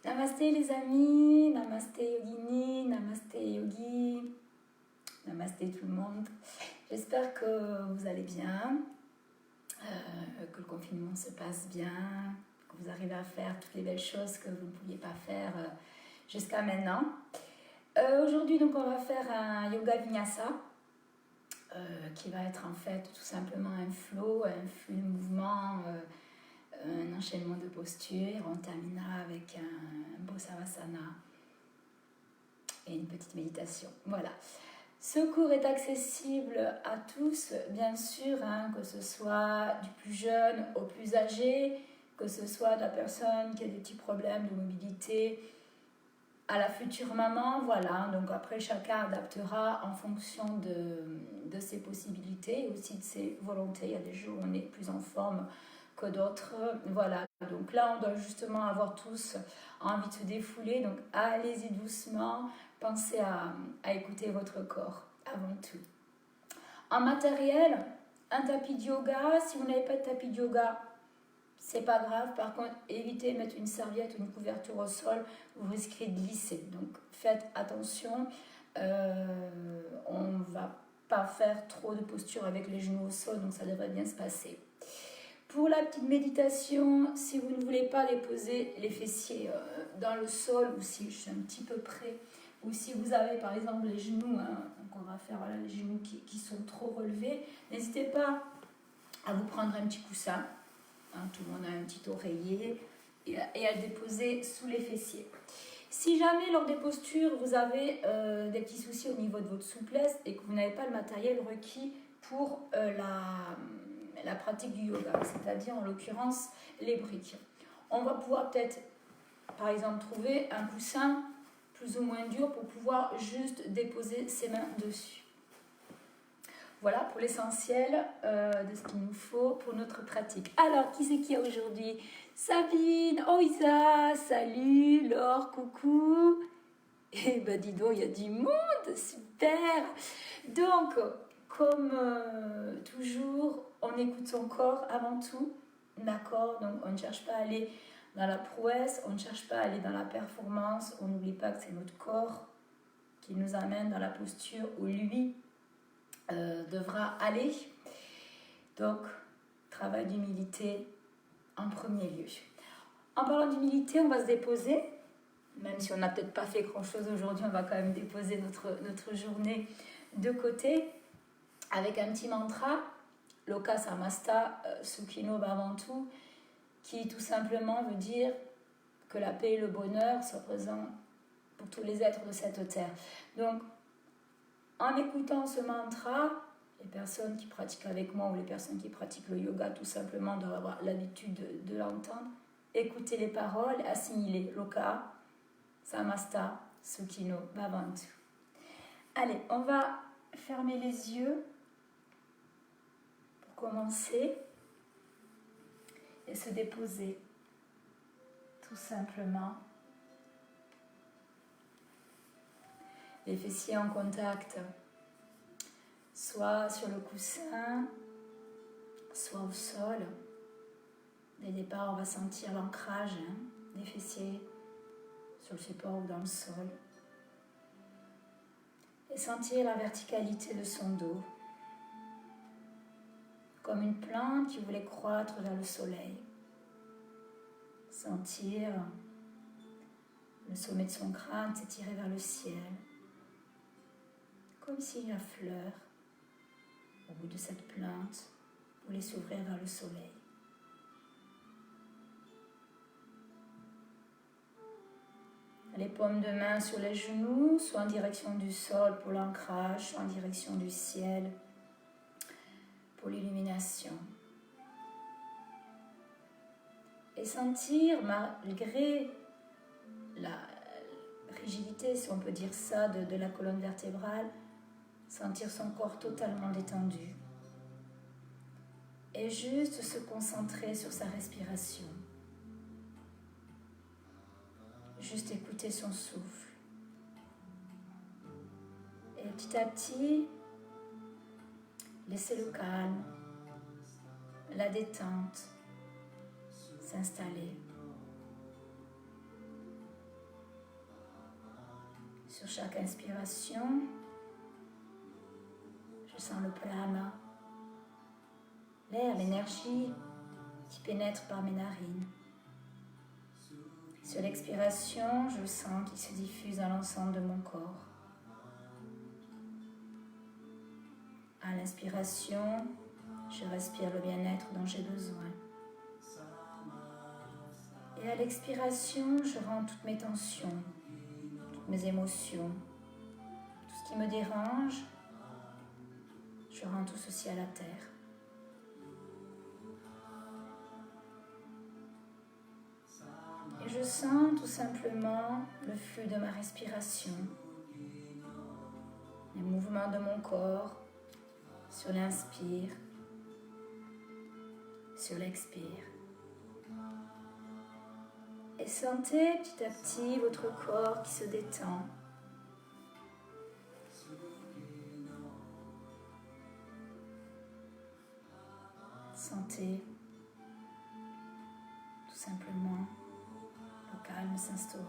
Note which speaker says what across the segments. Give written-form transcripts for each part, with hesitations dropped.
Speaker 1: Namasté les amis, namasté yogini, namasté yogi, namasté tout le monde. J'espère que vous allez bien, que le confinement se passe bien, que vous arrivez à faire toutes les belles choses que vous ne pouviez pas faire jusqu'à maintenant. Aujourd'hui, donc, on va faire un yoga vinyasa qui va être en fait tout simplement un flow, un flux de mouvements, un enchaînement de postures. On terminera avec un beau savasana et une petite méditation. Voilà. Ce cours est accessible à tous, bien sûr, que ce soit du plus jeune au plus âgé, que ce soit de la personne qui a des petits problèmes de mobilité à la future maman. Voilà, donc après chacun adaptera en fonction de ses possibilités et aussi de ses volontés. Il y a des jours où on est plus en forme que d'autres. Voilà, donc là on doit justement avoir tous envie de se défouler, donc allez-y doucement, pensez à écouter votre corps avant tout. En matériel, un tapis de yoga. Si vous n'avez pas de tapis de yoga, c'est pas grave. Par contre, évitez de mettre une serviette ou une couverture au sol, vous risquez de glisser. Donc faites attention, on va pas faire trop de posture avec les genoux au sol, donc ça devrait bien se passer. Pour la petite méditation, si vous ne voulez pas déposer les fessiers dans le sol, ou si je suis un petit peu près, ou si vous avez par exemple les genoux, donc on va faire voilà, les genoux qui sont trop relevés, n'hésitez pas à vous prendre un petit coussin, tout le monde a un petit oreiller, et à le déposer sous les fessiers. Si jamais lors des postures vous avez des petits soucis au niveau de votre souplesse et que vous n'avez pas le matériel requis pour la pratique du yoga, c'est-à-dire en l'occurrence les briques, on va pouvoir peut-être par exemple trouver un coussin plus ou moins dur pour pouvoir juste déposer ses mains dessus. Voilà pour l'essentiel de ce qu'il nous faut pour notre pratique. Alors, qui c'est qui a aujourd'hui? Sabine, Oisa, salut, Laure, coucou. Eh ben dis donc, il y a du monde, super. Donc, comme toujours, on écoute son corps avant tout, d'accord? Donc, on ne cherche pas à aller dans la prouesse, on ne cherche pas à aller dans la performance, on n'oublie pas que c'est notre corps qui nous amène dans la posture où lui devra aller. Donc, travail d'humilité en premier lieu. En parlant d'humilité, on va se déposer, même si on n'a peut-être pas fait grand-chose aujourd'hui, on va quand même déposer notre journée de côté avec un petit mantra, Loka Samasta Sukhino Bhavantu, qui tout simplement veut dire que la paix et le bonheur soient présents pour tous les êtres de cette terre. Donc, en écoutant ce mantra, les personnes qui pratiquent avec moi ou les personnes qui pratiquent le yoga tout simplement doivent avoir l'habitude de l'entendre. Écoutez les paroles, assimilez Loka, Samasta, Sukhino, Bhavantu. Allez, on va fermer les yeux pour commencer et se déposer tout simplement. Les fessiers en contact, soit sur le coussin, soit au sol. Dès le départ, on va sentir l'ancrage des fessiers sur le support ou dans le sol. Et sentir la verticalité de son dos, comme une plante qui voulait croître vers le soleil. Sentir le sommet de son crâne s'étirer vers le ciel, comme si la fleur, au bout de cette plante, voulait s'ouvrir vers le soleil. Les paumes de main sur les genoux, soit en direction du sol pour l'ancrage, soit en direction du ciel pour l'illumination. Et sentir, malgré la rigidité, si on peut dire ça, de la colonne vertébrale, sentir son corps totalement détendu. Et juste se concentrer sur sa respiration. Juste écouter son souffle. Et petit à petit, laisser le calme, la détente s'installer. Sur chaque inspiration, je sens le prana, l'air, l'énergie qui pénètre par mes narines. Sur l'expiration, je sens qu'il se diffuse dans l'ensemble de mon corps. À l'inspiration, je respire le bien-être dont j'ai besoin. Et à l'expiration, je rends toutes mes tensions, toutes mes émotions, tout ce qui me dérange, je rends tout ceci à la terre. Et je sens tout simplement le flux de ma respiration, les mouvements de mon corps sur l'inspire, sur l'expire. Et sentez petit à petit votre corps qui se détend. Sentez tout simplement le calme s'instaurer.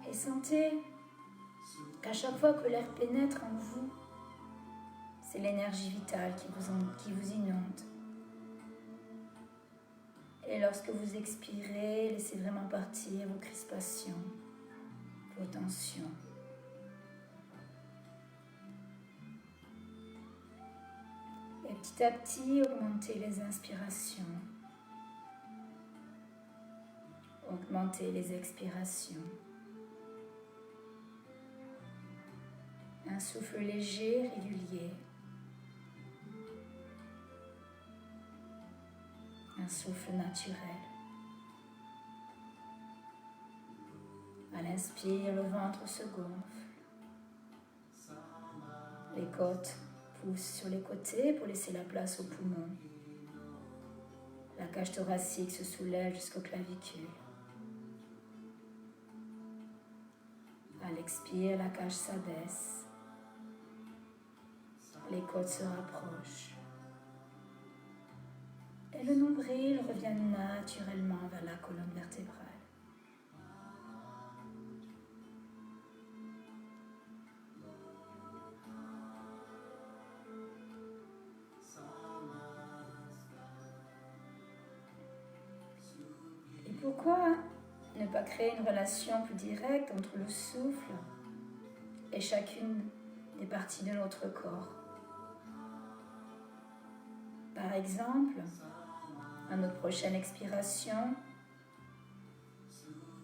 Speaker 1: Et sentez qu'à chaque fois que l'air pénètre en vous, c'est l'énergie vitale qui vous inonde. Et lorsque vous expirez, laissez vraiment partir vos crispations, vos tensions. Et petit à petit, augmentez les inspirations. Augmentez les expirations. Un souffle léger, régulier. Un souffle naturel. À l'inspire, le ventre se gonfle. Les côtes poussent sur les côtés pour laisser la place aux poumons. La cage thoracique se soulève jusqu'aux clavicules. À l'expire, la cage s'abaisse. Les côtes se rapprochent. Et le nombril revient naturellement vers la colonne vertébrale. Et pourquoi ne pas créer une relation plus directe entre le souffle et chacune des parties de notre corps? Par exemple, à notre prochaine expiration,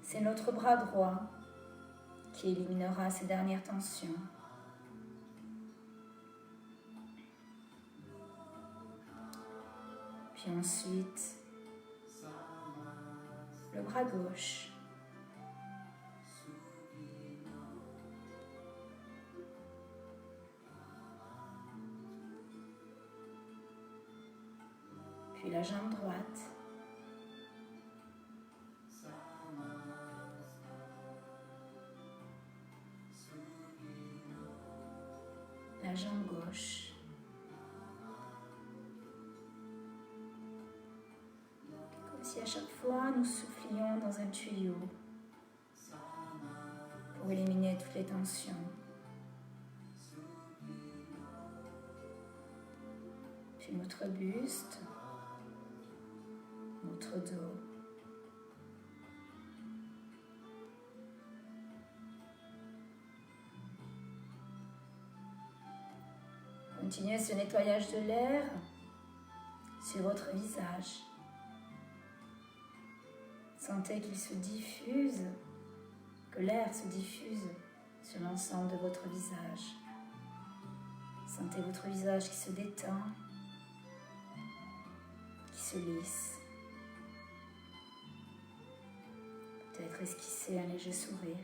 Speaker 1: c'est notre bras droit qui éliminera ces dernières tensions. Puis ensuite, le bras gauche. Puis la jambe droite. La jambe gauche. Comme si à chaque fois nous soufflions dans un tuyau pour éliminer toutes les tensions. Puis notre buste. Notre dos. Continuez ce nettoyage de l'air sur votre visage. Sentez qu'il se diffuse, que l'air se diffuse sur l'ensemble de votre visage. Sentez votre visage qui se détend, qui se lisse. Peut-être esquisser un léger sourire.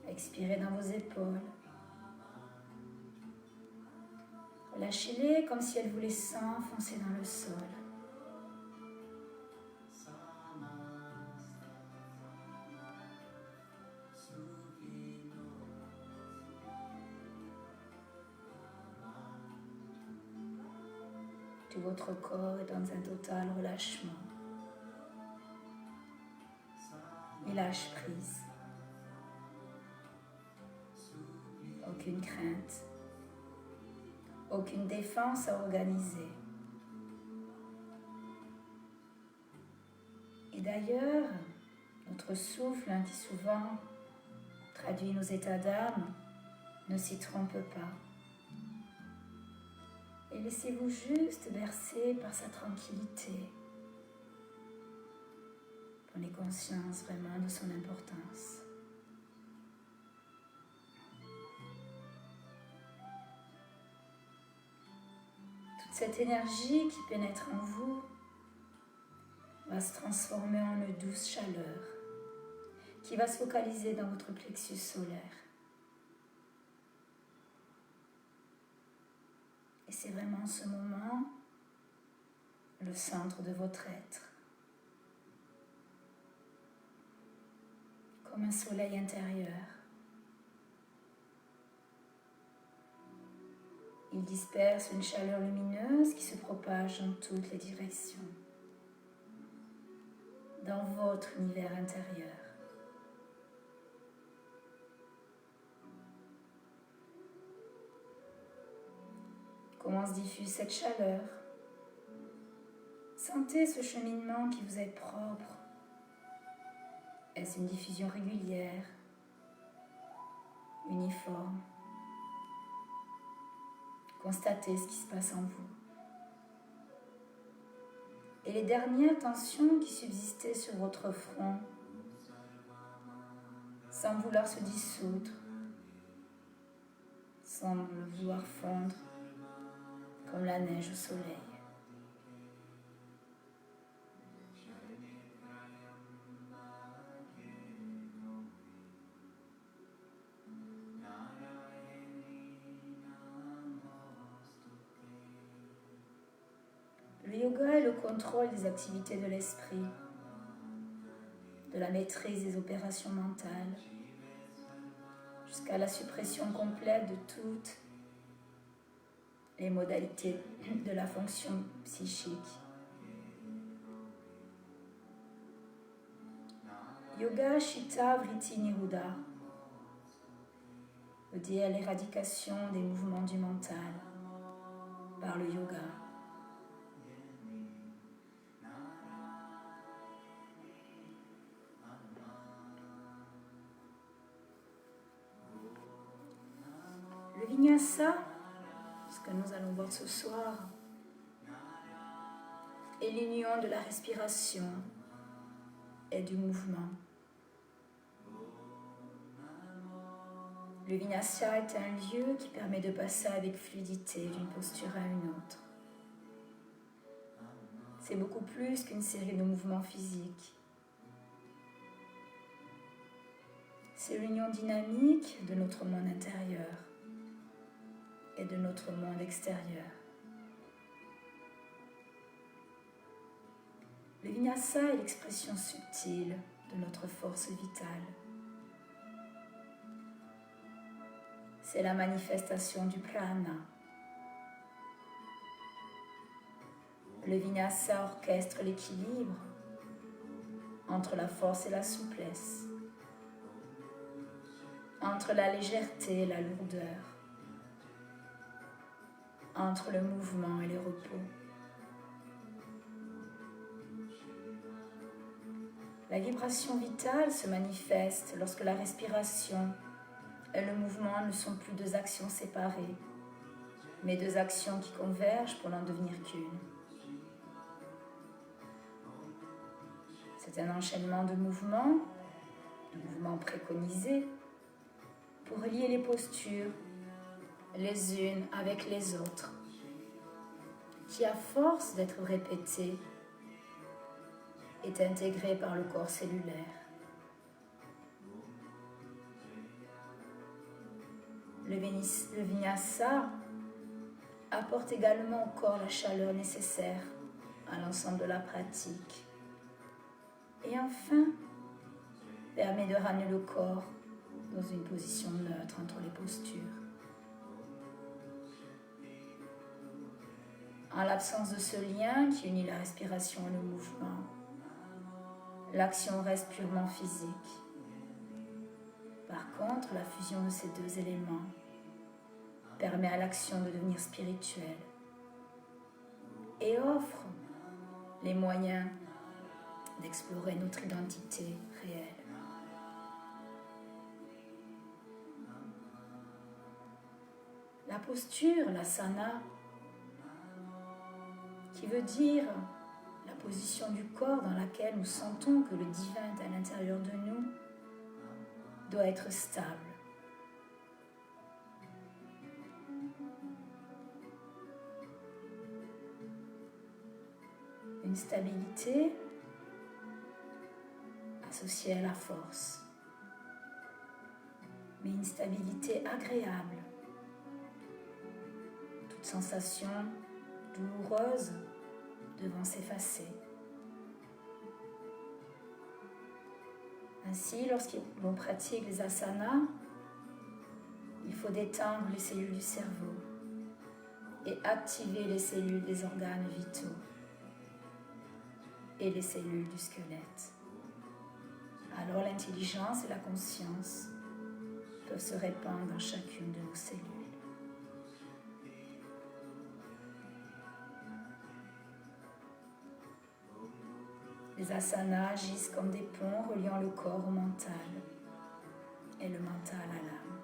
Speaker 1: Expirez dans vos épaules. Relâchez-les comme si elles voulaient s'enfoncer dans le sol. Tout votre corps est dans un total relâchement. Et lâche prise. Aucune crainte. Aucune défense à organiser. Et d'ailleurs, notre souffle, qui souvent traduit nos états d'âme, ne s'y trompe pas. Et laissez-vous juste bercer par sa tranquillité. Prenez conscience vraiment de son importance. Toute cette énergie qui pénètre en vous va se transformer en une douce chaleur qui va se focaliser dans votre plexus solaire. Et c'est vraiment en ce moment le centre de votre être. Comme un soleil intérieur. Il disperse une chaleur lumineuse qui se propage dans toutes les directions, dans votre univers intérieur. Comment se diffuse cette chaleur? Sentez ce cheminement qui vous est propre. Est-ce une diffusion régulière, uniforme? Constatez ce qui se passe en vous. Et les dernières tensions qui subsistaient sur votre front, sans vouloir se dissoudre, sans vouloir fondre, comme la neige au soleil. Le yoga est le contrôle des activités de l'esprit, de la maîtrise des opérations mentales, jusqu'à la suppression complète de toutes les modalités de la fonction psychique. Yoga Chitta Vritti Niruddha veut dire l'éradication des mouvements du mental par le yoga. Le vinyasa, ce que nous allons voir ce soir, est l'union de la respiration et du mouvement. Le vinyasa est un lieu qui permet de passer avec fluidité d'une posture à une autre. C'est beaucoup plus qu'une série de mouvements physiques. C'est l'union dynamique de notre monde intérieur et de notre monde extérieur. Le vinyasa est l'expression subtile de notre force vitale. C'est la manifestation du prana. Le vinyasa orchestre l'équilibre entre la force et la souplesse, entre la légèreté et la lourdeur, entre le mouvement et le repos. La vibration vitale se manifeste lorsque la respiration et le mouvement ne sont plus deux actions séparées, mais deux actions qui convergent pour n'en devenir qu'une. C'est un enchaînement de mouvements préconisés, pour relier les postures les unes avec les autres, qui à force d'être répétées est intégré par le corps cellulaire. Le vinyasa apporte également au corps la chaleur nécessaire à l'ensemble de la pratique. Et enfin, permet de ramener le corps dans une position neutre entre les postures. En l'absence de ce lien qui unit la respiration et le mouvement, l'action reste purement physique. Par contre, la fusion de ces deux éléments permet à l'action de devenir spirituelle et offre les moyens d'explorer notre identité réelle. La posture, l'asana, qui veut dire la position du corps dans laquelle nous sentons que le divin est à l'intérieur de nous, doit être stable. Une stabilité associée à la force, mais une stabilité agréable. Toute sensation douloureuse devant s'effacer. Ainsi, lorsqu'on pratique les asanas, il faut détendre les cellules du cerveau et activer les cellules des organes vitaux et les cellules du squelette. Alors l'intelligence et la conscience peuvent se répandre dans chacune de nos cellules. Les asanas agissent comme des ponts reliant le corps au mental et le mental à l'âme.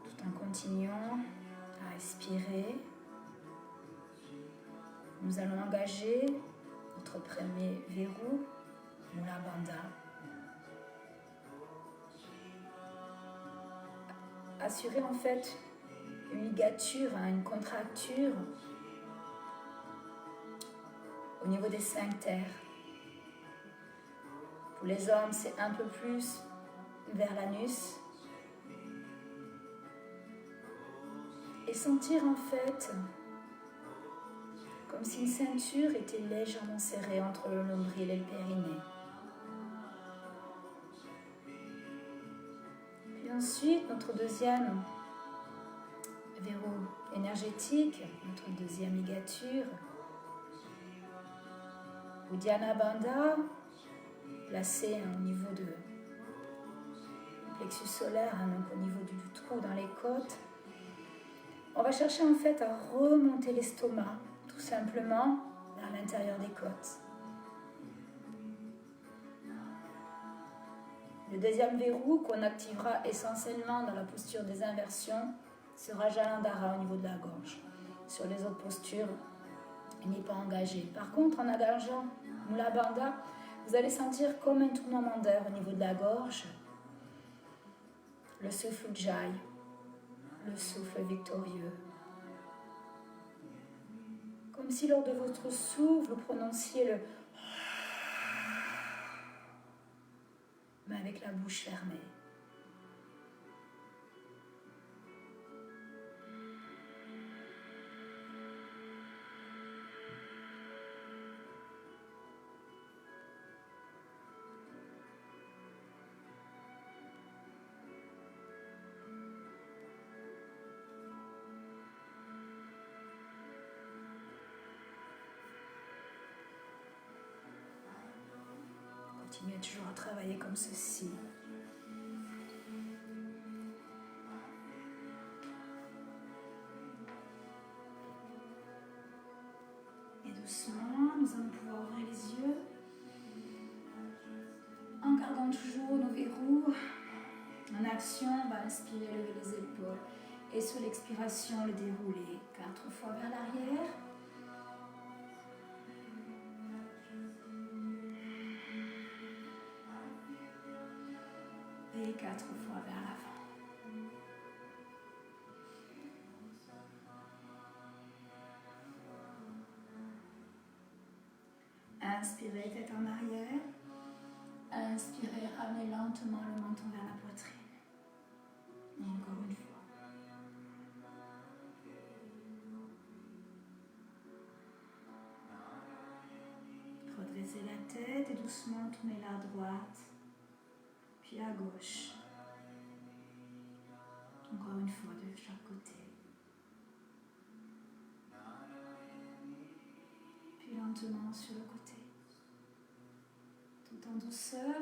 Speaker 1: Tout en continuant à respirer, nous allons engager notre premier verrou, Mula Bandha. Assurer en fait une ligature, une contracture au niveau des sphincters. Pour les hommes, c'est un peu plus vers l'anus. Et sentir en fait comme si une ceinture était légèrement serrée entre le nombril et le périnée. Puis ensuite, notre deuxième verrou énergétique, notre deuxième ligature, Uddiyana Bandha, placée au niveau du plexus solaire, donc au niveau du trou dans les côtes. On va chercher en fait à remonter l'estomac, tout simplement vers l'intérieur des côtes. Le deuxième verrou qu'on activera essentiellement dans la posture des inversions sera Jalandhara au niveau de la gorge. Sur les autres postures, il n'est pas engagé. Par contre, en engageant Mula Bandha, vous allez sentir comme un tournement d'air au niveau de la gorge. Le souffle Ujjayi, le souffle victorieux. Comme si lors de votre souffle, vous prononciez le mais avec la bouche fermée. Continuez toujours à travailler comme ceci. Et doucement, nous allons pouvoir ouvrir les yeux en gardant toujours nos verrous. En action, on va inspirer, lever les épaules et sur l'expiration, le dérouler 4 fois vers l'arrière. Et 4 fois vers l'avant. Inspirez, tête en arrière. Inspirez, ramenez lentement le menton vers la poitrine. Et encore une fois. Redressez la tête et doucement tournez-la à droite, puis à gauche. Encore une fois de chaque côté. Puis lentement sur le côté. Tout en douceur.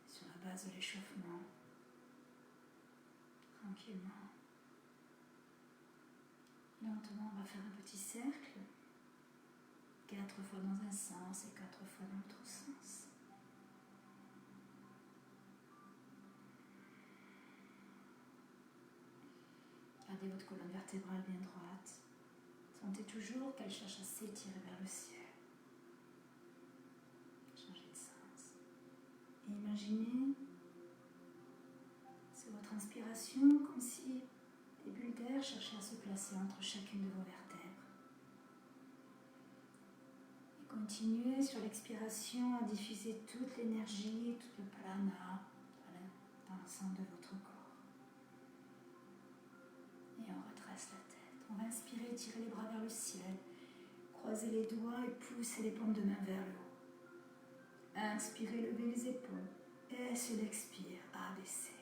Speaker 1: Sur la base de l'échauffement. Tranquillement. Lentement, on va faire un petit cercle. 4 fois dans un sens et 4 fois dans l'autre sens. Gardez votre colonne vertébrale bien droite. Sentez toujours qu'elle cherche à s'étirer vers le ciel. Changez de sens. Et imaginez sur votre inspiration comme si des bulles d'air cherchaient à se placer entre chacune de vos vertèbres. Et continuez sur l'expiration à diffuser toute l'énergie, tout le prana dans l'ensemble de votre corps. Et on redresse la tête. On va inspirer, tirer les bras vers le ciel. Croisez les doigts et poussez les paumes de main vers le haut. Inspirez, levez les épaules. Et sur l'expire, abaissez.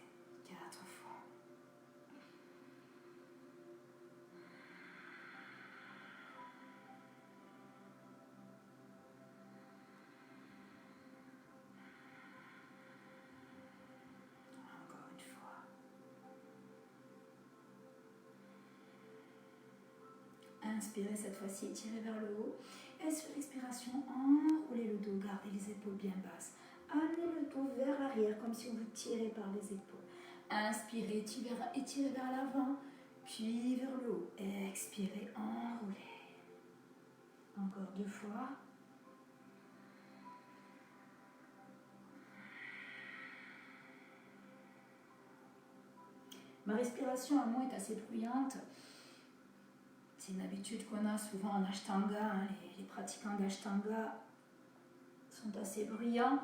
Speaker 1: 4 fois. Encore une fois. Inspirez cette fois-ci, étirez vers le haut. Et sur l'expiration, enroulez le dos, gardez les épaules bien basses. Amenez le dos vers l'arrière, comme si on vous tirait par les épaules. Inspirez, étirez vers l'avant, puis vers le haut. Expirez, enroulez. Encore 2 fois. Ma respiration à moi est assez bruyante. C'est une habitude qu'on a souvent en Ashtanga. Les pratiquants d'Ashtanga sont assez bruyants.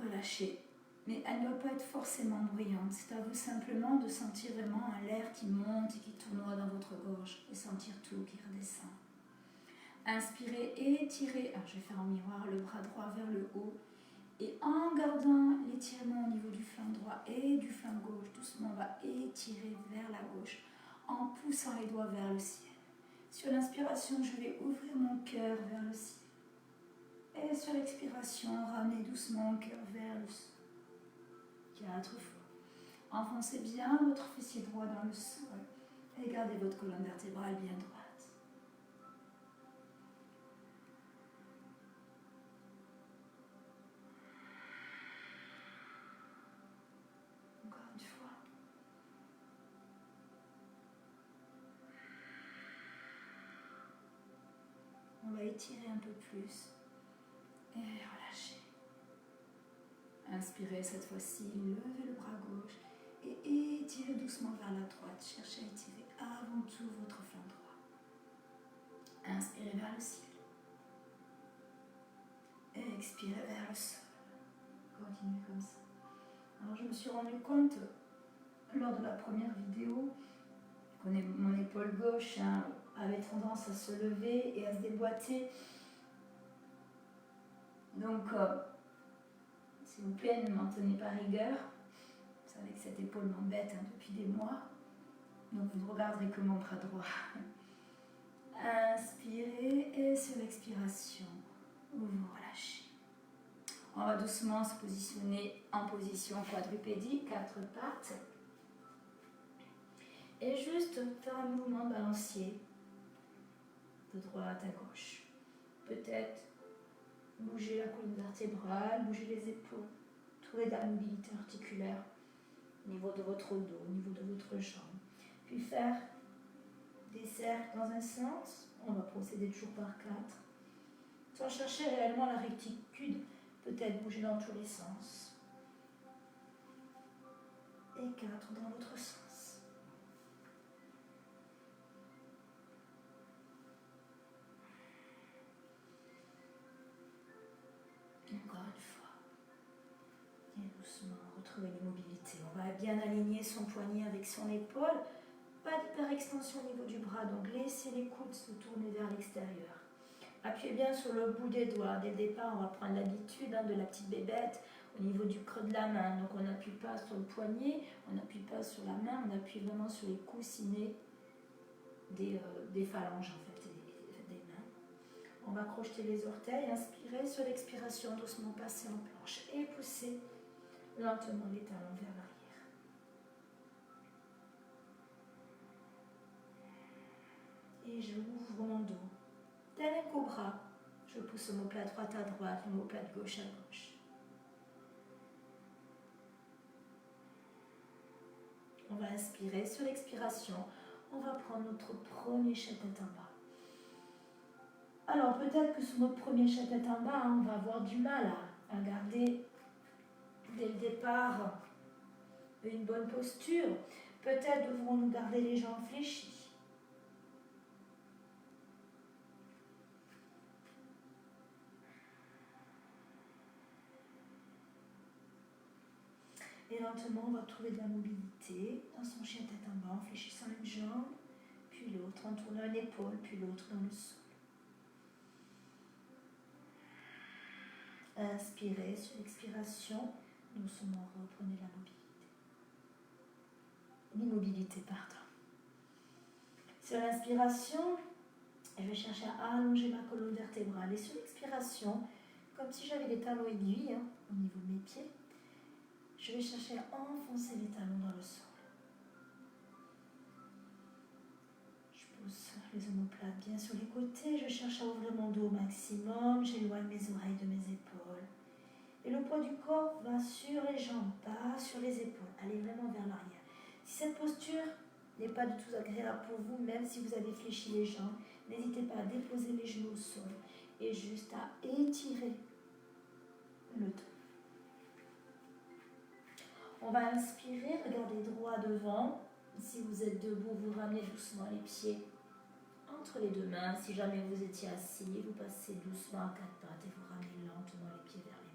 Speaker 1: Relâchez. Mais elle ne doit pas être forcément bruyante. C'est à vous simplement de sentir vraiment l'air qui monte et qui tournoie dans votre gorge. Et sentir tout qui redescend. Inspirez, étirez. Alors, je vais faire en miroir le bras droit vers le haut. Et en gardant l'étirement au niveau du flanc droit et du flanc gauche, doucement on va étirer vers la gauche en poussant les doigts vers le ciel. Sur l'inspiration, je vais ouvrir mon cœur vers le ciel. Et sur l'expiration, ramenez doucement mon cœur vers le sol. 4 fois. Enfoncez bien votre fessier droit dans le sol et gardez votre colonne vertébrale bien droite. Encore une fois. On va étirer un peu plus et relâcher. Inspirez cette fois-ci, levez le bras gauche et étirez doucement vers la droite. Cherchez à étirer avant tout votre flanc droit. Inspirez vers le ciel. Et expirez vers le sol. Continuez comme ça. Alors je me suis rendu compte lors de la première vidéo que mon épaule gauche avait tendance à se lever et à se déboîter. Donc, s'il vous plaît, ne m'en tenez pas rigueur. Vous savez que cette épaule m'embête depuis des mois. Donc, vous ne regarderez que mon bras droit. Inspirez et sur l'expiration, vous relâchez. On va doucement se positionner en position quadrupédie, 4 pattes. Et juste faire un mouvement balancier de droite à gauche. Peut-être bouger la colonne vertébrale, bouger les épaules, trouver de la mobilité articulaire au niveau de votre dos, au niveau de votre jambe. Puis faire des cercles dans un sens, on va procéder toujours par 4. Sans chercher réellement la rectitude, peut-être bouger dans tous les sens. Et 4 dans l'autre sens. Encore une fois. Et doucement, retrouver l'immobilité. On va bien aligner son poignet avec son épaule. Pas d'hyperextension au niveau du bras, donc laissez les coudes se tourner vers l'extérieur. Appuyez bien sur le bout des doigts. Dès le départ, on va prendre l'habitude de la petite bébête au niveau du creux de la main. Donc on n'appuie pas sur le poignet, on n'appuie pas sur la main, on appuie vraiment sur les coussinets des phalanges en fait, des mains. On va crocheter les orteils, inspirer, sur l'expiration, doucement passer en planche et pousser lentement les talons vers l'arrière. Et je ouvre mon dos. Tel un cobra, je pousse l'omoplate droite à droite, l'omoplate gauche à gauche. On va inspirer, sur l'expiration, on va prendre notre premier chat-tête en bas. Alors peut-être que sur notre premier chat-tête en bas, on va avoir du mal à garder dès le départ une bonne posture. Peut-être devrons-nous garder les jambes fléchies. Et lentement, on va trouver de la mobilité dans son chien tête en bas, en fléchissant une jambe, puis l'autre, en tournant une épaule, puis l'autre dans le sol. Inspirez, sur l'expiration, doucement reprenez la mobilité. L'immobilité, pardon. Sur l'inspiration, je vais chercher à allonger ma colonne vertébrale. Et sur l'expiration, comme si j'avais des talons aiguilles au niveau de mes pieds, je vais chercher à enfoncer les talons dans le sol. Je pousse les omoplates bien sur les côtés. Je cherche à ouvrir mon dos au maximum. J'éloigne mes oreilles de mes épaules. Et le poids du corps va sur les jambes, pas sur les épaules. Allez vraiment vers l'arrière. Si cette posture n'est pas du tout agréable pour vous, même si vous avez fléchi les jambes, n'hésitez pas à déposer les genoux au sol et juste à étirer le dos. On va inspirer, regardez droit devant. Si vous êtes debout, vous ramenez doucement les pieds entre les deux mains. Si jamais vous étiez assis, vous passez doucement à quatre pattes et vous ramenez lentement les pieds vers les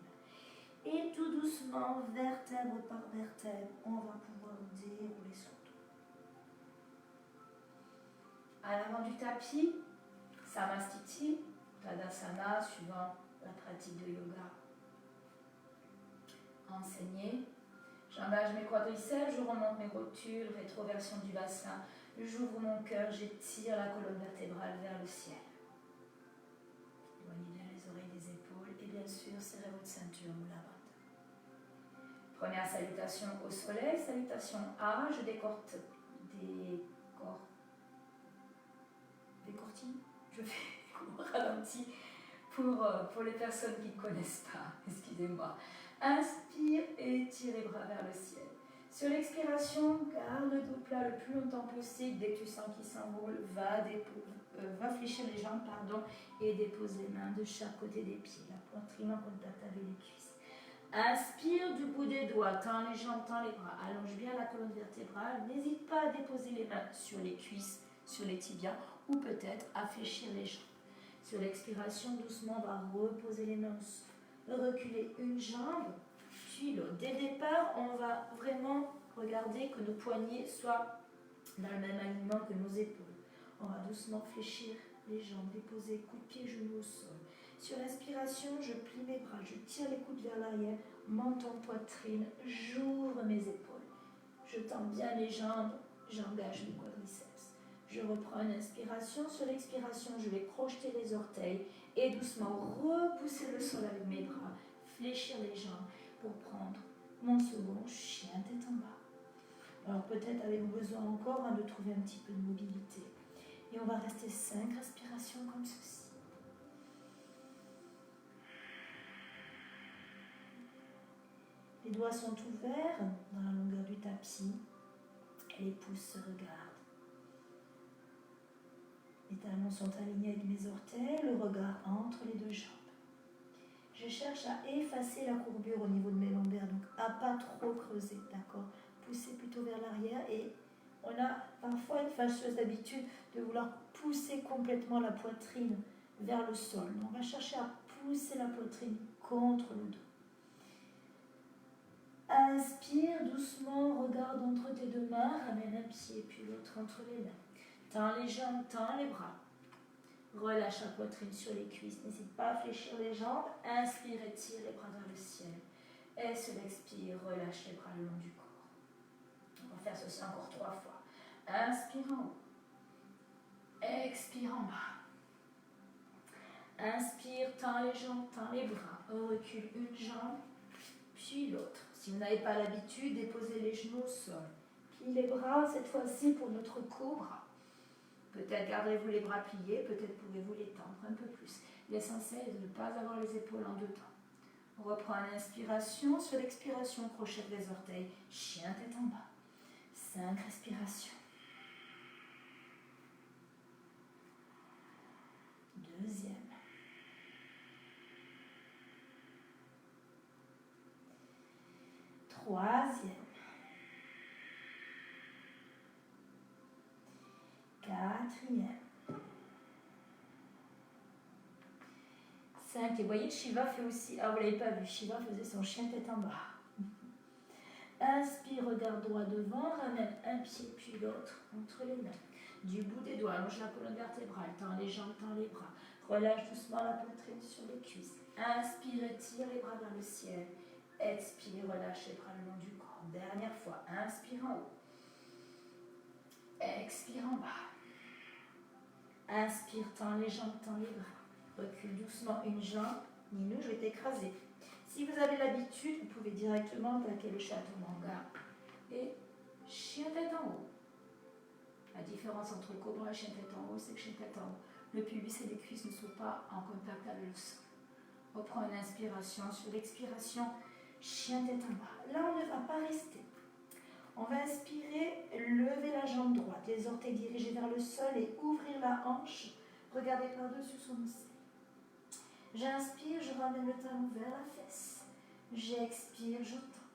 Speaker 1: mains. Et tout doucement, vertèbre par vertèbre, on va pouvoir dérouler son dos. À l'avant du tapis, Samastiti, Tadasana, suivant la pratique de yoga enseignée. J'engage mes quadriceps, je remonte mes rotules, rétroversion du bassin, j'ouvre mon cœur, j'étire la colonne vertébrale vers le ciel. Éloignez bien les oreilles des épaules et bien sûr, serrez votre ceinture Mula Bandha. Première salutation au soleil, salutation A, je décorte des cortines, je fais au ralenti pour les personnes qui ne connaissent pas, excusez-moi. Inspire et tire les bras vers le ciel. Sur l'expiration, garde le dos plat le plus longtemps possible. Dès que tu sens qu'il s'envole, va fléchir les jambes et dépose les mains de chaque côté des pieds. La poitrine en contact avec les cuisses. Inspire du bout des doigts, tends les jambes, tends les bras. Allonge bien la colonne vertébrale. N'hésite pas à déposer les mains sur les cuisses, sur les tibias ou peut-être à fléchir les jambes. Sur l'expiration, doucement, on va reposer les mains au sol. Reculer une jambe, puis l'autre. Dès le départ, on va vraiment regarder que nos poignets soient dans le même alignement que nos épaules. On va doucement fléchir les jambes, déposer coude de pied, genoux au sol. Sur l'inspiration, je plie mes bras, je tire les coudes vers l'arrière, menton, poitrine, j'ouvre mes épaules. Je tends bien les jambes, j'engage mes quadriceps. Je reprends une inspiration. Sur l'expiration, je vais crocheter les orteils et doucement repousser le sol avec mes bras, fléchir les jambes pour prendre mon second chien tête en bas. Alors peut-être avez-vous besoin encore de trouver un petit peu de mobilité. Et on va rester 5 respirations comme ceci. Les doigts sont ouverts dans la longueur du tapis. Les pouces se regardent. Les talons sont alignés avec mes orteils, le regard entre les deux jambes. Je cherche à effacer la courbure au niveau de mes lombaires, donc à pas trop creuser, d'accord? Pousser plutôt vers l'arrière et on a parfois une fâcheuse habitude de vouloir pousser complètement la poitrine vers le sol. Donc on va chercher à pousser la poitrine contre le dos. Inspire doucement, regarde entre tes deux mains, ramène un pied puis l'autre entre les mains. Tends les jambes, tends les bras. Relâche la poitrine sur les cuisses. N'hésite pas à fléchir les jambes. Inspire et tire les bras vers le ciel. Et sur l'expire, relâche les bras le long du corps. On va faire ceci encore 3 fois. Inspire en haut. Expire en bas. Inspire, tends les jambes, tends les bras. Recule une jambe, puis l'autre. Si vous n'avez pas l'habitude, déposez les genoux au sol. Plie les bras, cette fois-ci pour notre cobra. Peut-être garderez-vous les bras pliés, peut-être pouvez-vous les tendre un peu plus. L'essentiel est de ne pas avoir les épaules en dedans. On reprend l'inspiration. Sur l'expiration, crochet les orteils. Chien tête en bas. 5 respirations. Deuxième. Troisième. Quatrième. 5. Et vous voyez, Shiva fait aussi... Ah, vous ne l'avez pas vu, Shiva faisait son chien tête en bas. Inspire, regard droit devant, ramène un pied puis l'autre entre les mains. Du bout des doigts, allonge la colonne vertébrale, tends les jambes, tends les bras. Relâche doucement la poitrine sur les cuisses. Inspire, étire les bras vers le ciel. Expire, relâche les bras le long du corps. Dernière fois, inspire en haut. Expire en bas. Inspire, tends les jambes, tends les bras. Recule doucement une jambe. Nino, je vais t'écraser. Si vous avez l'habitude, vous pouvez directement plaquer le chaturanga et chien tête en haut. La différence entre le cobra et chien tête en haut, c'est que chien tête en haut, le pubis et les cuisses ne sont pas en contact avec le sol. On prend une inspiration. Sur l'expiration, chien tête en bas. Là, on ne va pas rester. On va inspirer, lever la jambe droite, les orteils dirigés vers le sol et ouvrir la hanche. Regardez par-dessus son ossée. J'inspire, je ramène le talon vers la fesse. J'expire, je tends.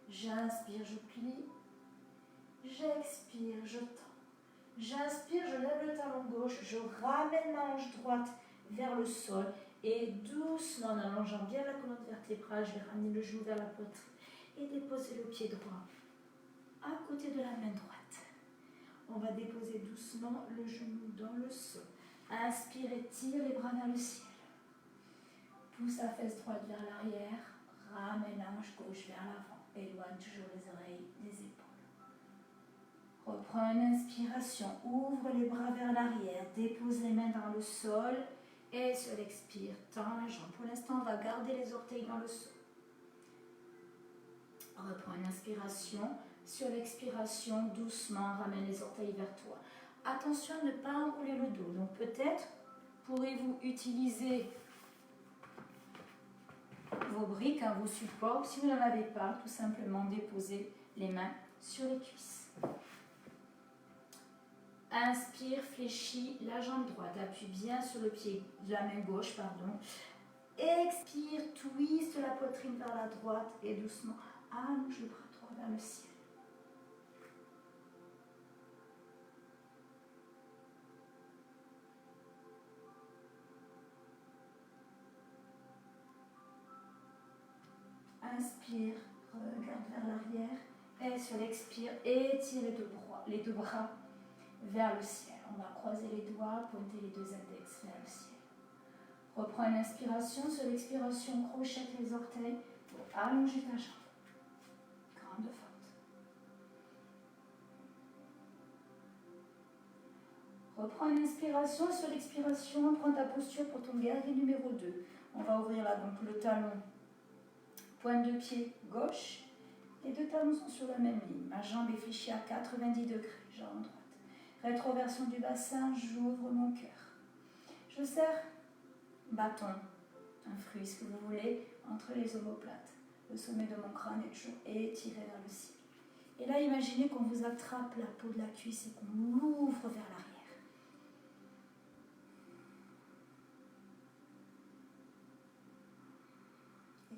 Speaker 1: J'inspire, je plie. J'expire, je tends. J'inspire, je lève le talon gauche. Je ramène ma hanche droite vers le sol. Et doucement, en allongeant bien la colonne vertébrale, je vais ramener le genou vers la poitrine et déposer le pied droit à côté de la main droite. On va déposer doucement le genou dans le sol. Inspire et tire les bras vers le ciel. Pousse la fesse droite vers l'arrière. Ramène la hanche gauche vers l'avant. Éloigne toujours les oreilles des épaules. Reprends une inspiration. Ouvre les bras vers l'arrière. Dépose les mains dans le sol. Et sur l'expire, tends la jambe. Pour l'instant, on va garder les orteils dans le sol. Reprends une inspiration. Sur l'expiration, doucement, ramène les orteils vers toi. Attention à ne pas enrouler le dos. Donc peut-être pourrez-vous utiliser vos briques, vos supports. Si vous n'en avez pas, tout simplement déposez les mains sur les cuisses. Inspire, fléchis la jambe droite. Appuie bien sur le pied de la main gauche, pardon. Expire, twist la poitrine vers la droite et doucement allonge le bras droit vers le ciel. Inspire, regarde vers l'arrière et sur l'expire, étire les deux bras vers le ciel. On va croiser les doigts, pointer les deux index vers le ciel. Reprends une inspiration. Sur l'expiration, crochette les orteils pour allonger ta jambe. Grande forte. Reprends une inspiration. Sur l'expiration, prends ta posture pour ton guerrier numéro 2. On va ouvrir là donc le talon. Pointe de pied gauche, les deux talons sont sur la même ligne. Ma jambe est fléchie à 90 degrés, jambe droite. Rétroversion du bassin, j'ouvre mon cœur. Je serre bâton, un fruit, ce que vous voulez, entre les omoplates. Le sommet de mon crâne est toujours étiré vers le ciel. Et là, imaginez qu'on vous attrape la peau de la cuisse et qu'on l'ouvre vers l'arrière.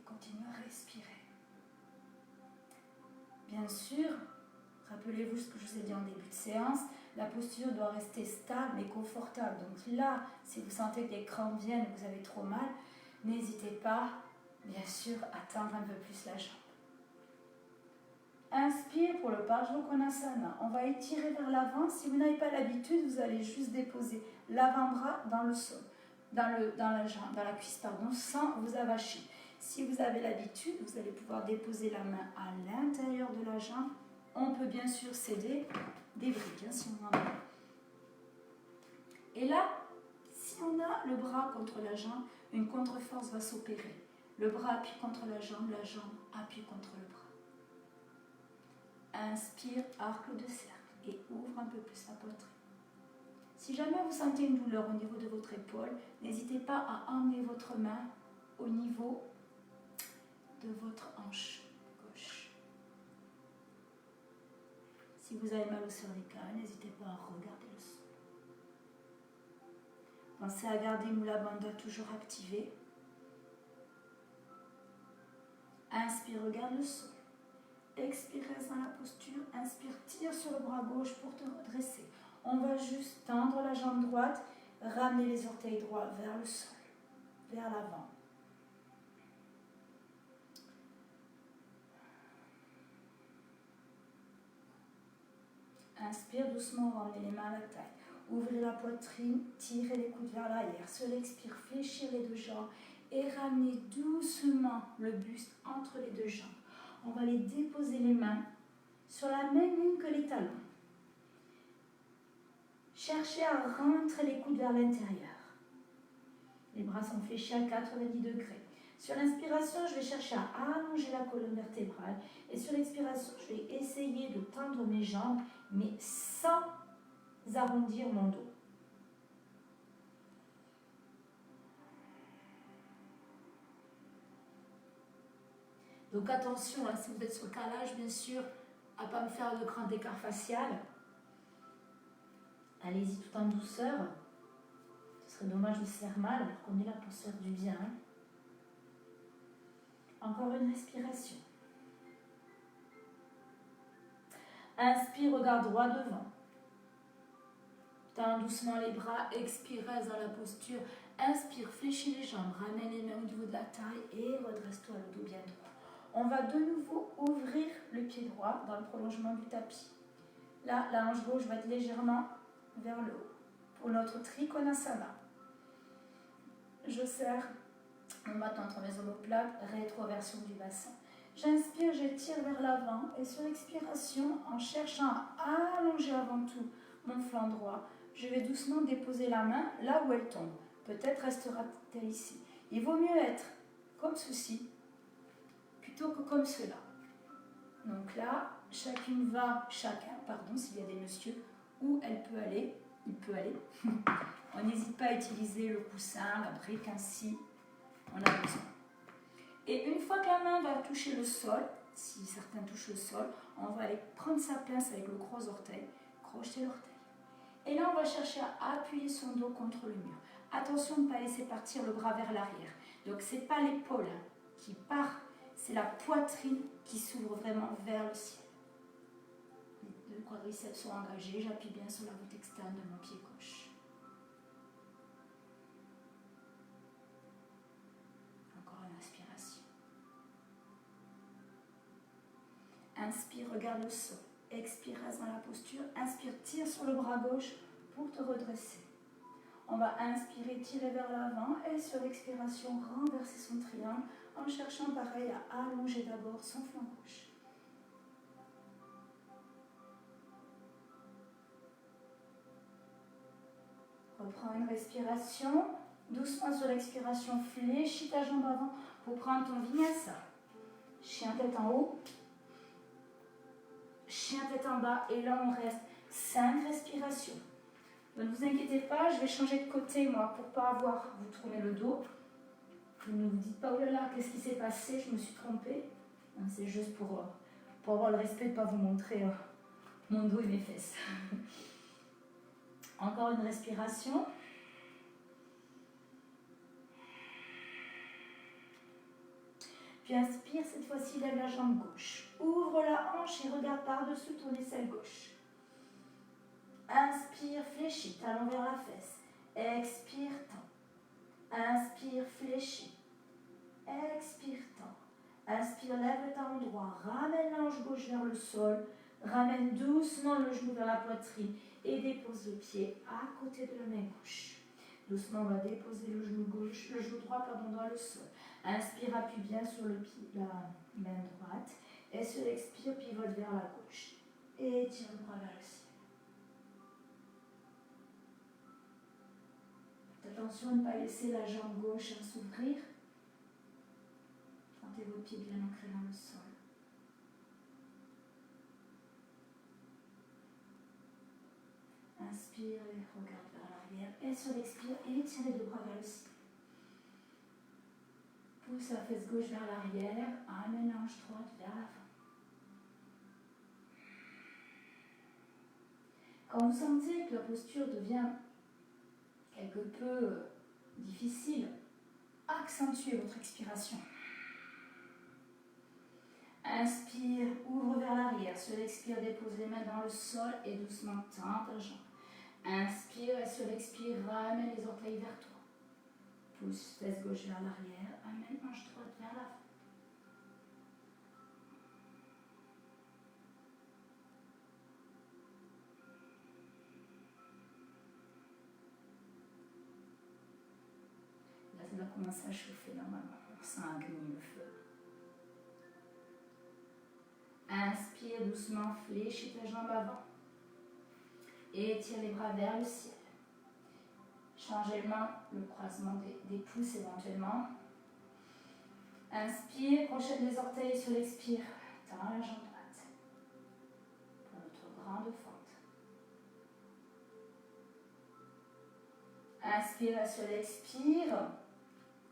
Speaker 1: Continuez à respirer. Bien sûr, rappelez-vous ce que je vous ai dit en début de séance, la posture doit rester stable et confortable. Donc là, si vous sentez que les crampes viennent et que vous avez trop mal, n'hésitez pas, bien sûr, à tendre un peu plus la jambe. Inspire pour le Parsvakonasana. On va étirer vers l'avant. Si vous n'avez pas l'habitude, vous allez juste déposer l'avant-bras dans le sol, dans la cuisse, sans vous avacher. Si vous avez l'habitude, vous allez pouvoir déposer la main à l'intérieur de la jambe. On peut bien sûr céder des briques, hein, si on en a. Et là, si on a le bras contre la jambe, une contre-force va s'opérer. Le bras appuie contre la jambe appuie contre le bras. Inspire, arc de cercle et ouvre un peu plus la poitrine. Si jamais vous sentez une douleur au niveau de votre épaule, n'hésitez pas à emmener votre main au niveau de votre hanche gauche. Si vous avez mal au cervical, n'hésitez pas à regarder le sol. Pensez à garder Mula Bandha toujours activé. Inspire, regarde le sol. Expire, reste dans la posture. Inspire, tire sur le bras gauche pour te redresser. On va juste tendre la jambe droite, ramener les orteils droits vers le sol, vers l'avant. Inspire doucement, ramenez les mains à la taille. Ouvrez la poitrine, tirez les coudes vers l'arrière. Sur l'expire, fléchir les deux jambes et ramenez doucement le buste entre les deux jambes. On va les déposer les mains sur la même ligne que les talons. Cherchez à rentrer les coudes vers l'intérieur. Les bras sont fléchis à 90 degrés. Sur l'inspiration, je vais chercher à allonger la colonne vertébrale. Et sur l'expiration, je vais essayer de tendre mes jambes, mais sans arrondir mon dos. Donc attention, hein, si vous êtes sur le calage, bien sûr, à ne pas me faire de grand écart facial. Allez-y tout en douceur. Ce serait dommage de se faire mal alors qu'on est là pour se faire du bien. Encore une respiration. Inspire, regarde droit devant. Tends doucement les bras, expire, reste dans la posture. Inspire, fléchis les jambes, ramène les mains au niveau de la taille et redresse-toi le dos bien droit. On va de nouveau ouvrir le pied droit dans le prolongement du tapis. Là, la hanche gauche va être légèrement vers le haut. Pour notre Trikonasana, je serre mon bâton entre mes omoplates, rétroversion du bassin. J'inspire, j'étire vers l'avant et sur l'expiration, en cherchant à allonger avant tout mon flanc droit, je vais doucement déposer la main là où elle tombe. Peut-être restera-t-elle ici. Il vaut mieux être comme ceci plutôt que comme cela. Donc là, chacun, s'il y a des messieurs, où elle peut aller, il peut aller. On n'hésite pas à utiliser le coussin, la brique ainsi on a besoin. Et une fois que la main va toucher le sol, si certains touchent le sol, on va aller prendre sa place avec le gros orteil, crocheter l'orteil. Et là, on va chercher à appuyer son dos contre le mur. Attention de ne pas laisser partir le bras vers l'arrière. Donc, ce n'est pas l'épaule qui part, c'est la poitrine qui s'ouvre vraiment vers le ciel. Les deux quadriceps sont engagés, j'appuie bien sur la voûte externe de mon pied gauche. Inspire, regarde le sol. Expire, reste dans la posture. Inspire, tire sur le bras gauche pour te redresser. On va inspirer, tirer vers l'avant et sur l'expiration, renverser son triangle en cherchant pareil à allonger d'abord son flanc gauche. Reprends une respiration. Doucement sur l'expiration, fléchis ta jambe avant pour prendre ton vinyasa. Chien tête en haut. Chien tête en bas et là on reste 5 respirations. Ne vous inquiétez pas, je vais changer de côté moi pour ne pas avoir vous tourner le dos. Ne vous dites pas oh là là, qu'est-ce qui s'est passé, je me suis trompée. C'est juste pour avoir le respect de ne pas vous montrer mon dos et mes fesses. Encore une respiration. Puis inspire, cette fois-ci lève la jambe gauche. Ouvre la hanche et regarde par-dessus ton aisselle gauche. Inspire, fléchis, talon vers la fesse. Expire, tends. Inspire, fléchis. Expire, tends. Inspire, lève le talon droit. Ramène la hanche gauche vers le sol. Ramène doucement le genou vers la poitrine et dépose le pied à côté de la main gauche. Doucement, on va déposer le genou droit dans le sol. Inspire, appuie bien sur le pied, la main droite. Et sur l'expire, pivote vers la gauche. Et tire le bras vers le ciel. Faites attention à ne pas laisser la jambe gauche s'ouvrir. Sentez vos pieds bien ancrés dans le sol. Inspire, regarde vers l'arrière. Et sur l'expire, étirez les deux bras vers le ciel. Pousse la fesse gauche vers l'arrière. Amène la hanche droite vers l'avant. Quand vous sentez que la posture devient quelque peu difficile, accentuez votre expiration. Inspire, ouvre vers l'arrière. Sur l'expire, dépose les mains dans le sol et doucement tends ta jambe. Inspire et sur l'expire, ramène les orteils vers toi. Pousse fesse gauche vers l'arrière, amène hanche droite vers l'avant. Là, ça va commencer à chauffer normalement. On sent aiguiller le feu. Inspire doucement, fléchis ta jambe avant. Et tire les bras vers le ciel. Changez le croisement des pouces éventuellement. Inspire, crochet les orteils sur l'expire. Tends la jambe droite. Pour notre grande fente. Inspire sur l'expire.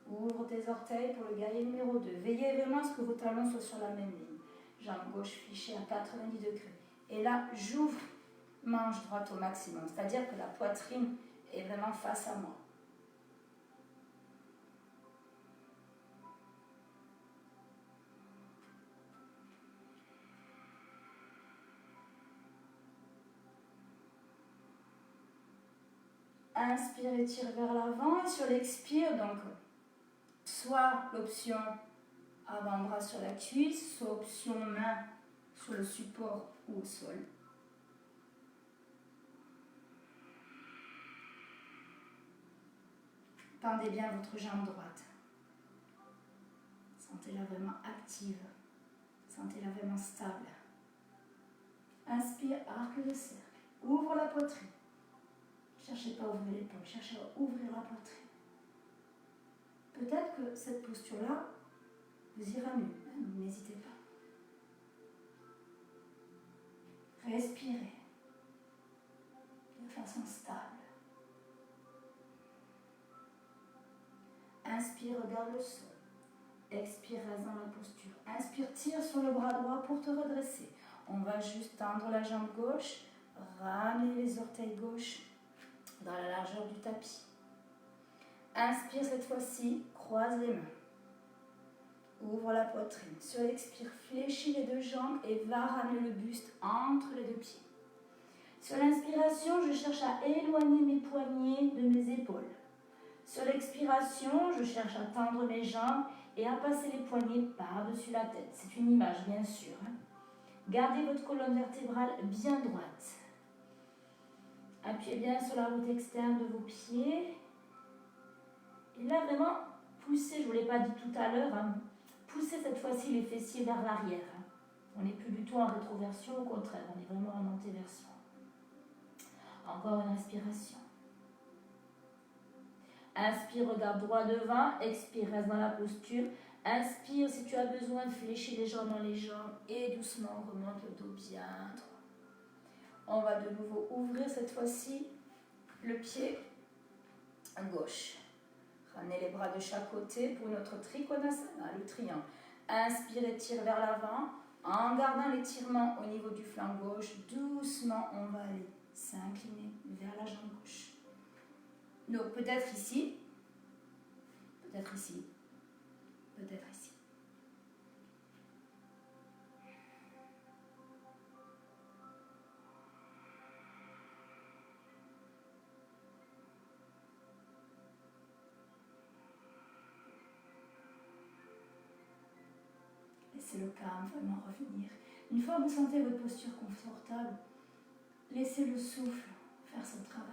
Speaker 1: Ouvre tes orteils pour le guerrier numéro 2. Veillez vraiment à ce que vos talons soient sur la même ligne. Jambe gauche fléchie à 90 degrés. Et là, j'ouvre manche droite au maximum. C'est-à-dire que la poitrine est vraiment face à moi. Inspire et tire vers l'avant. Et sur l'expire, donc, soit l'option avant-bras sur la cuisse, soit option main sur le support ou au sol. Tendez bien votre jambe droite. Sentez-la vraiment active. Sentez-la vraiment stable. Inspire, arc le cercle. Ouvre la poitrine. Ne cherchez pas à ouvrir l'épaule, cherchez à ouvrir la poitrine. Peut-être que cette posture-là vous ira mieux. N'hésitez pas. Respirez de façon stable. Inspire, regarde le sol. Expire, reste dans la posture. Inspire, tire sur le bras droit pour te redresser. On va juste tendre la jambe gauche, ramener les orteils gauche dans la largeur du tapis. Inspire cette fois-ci, croise les mains. Ouvre la poitrine. Sur l'expire, fléchis les deux jambes et va ramener le buste entre les deux pieds. Sur l'inspiration, je cherche à éloigner mes poignets de mes épaules. Sur l'expiration, je cherche à tendre mes jambes et à passer les poignets par-dessus la tête. C'est une image, bien sûr. Gardez votre colonne vertébrale bien droite. Appuyez bien sur la route externe de vos pieds. Et là, vraiment, poussez, je ne vous l'ai pas dit tout à l'heure, poussez cette fois-ci les fessiers vers l'arrière. On n'est plus du tout en rétroversion, au contraire, on est vraiment en antéversion. Encore une respiration. Inspire, regarde droit devant. Expire, reste dans la posture. Inspire, si tu as besoin, fléchis les jambes dans les jambes. Et doucement, remonte le dos bien droit. On va de nouveau ouvrir cette fois-ci le pied gauche. Ramenez les bras de chaque côté pour notre Trikonasana, le triangle. Inspire et tire vers l'avant. En gardant l'étirement au niveau du flanc gauche, doucement, on va aller s'incliner vers la jambe gauche. Donc peut-être ici, peut-être ici, peut-être ici. Laissez le calme vraiment revenir. Une fois que vous sentez votre posture confortable, laissez le souffle faire son travail.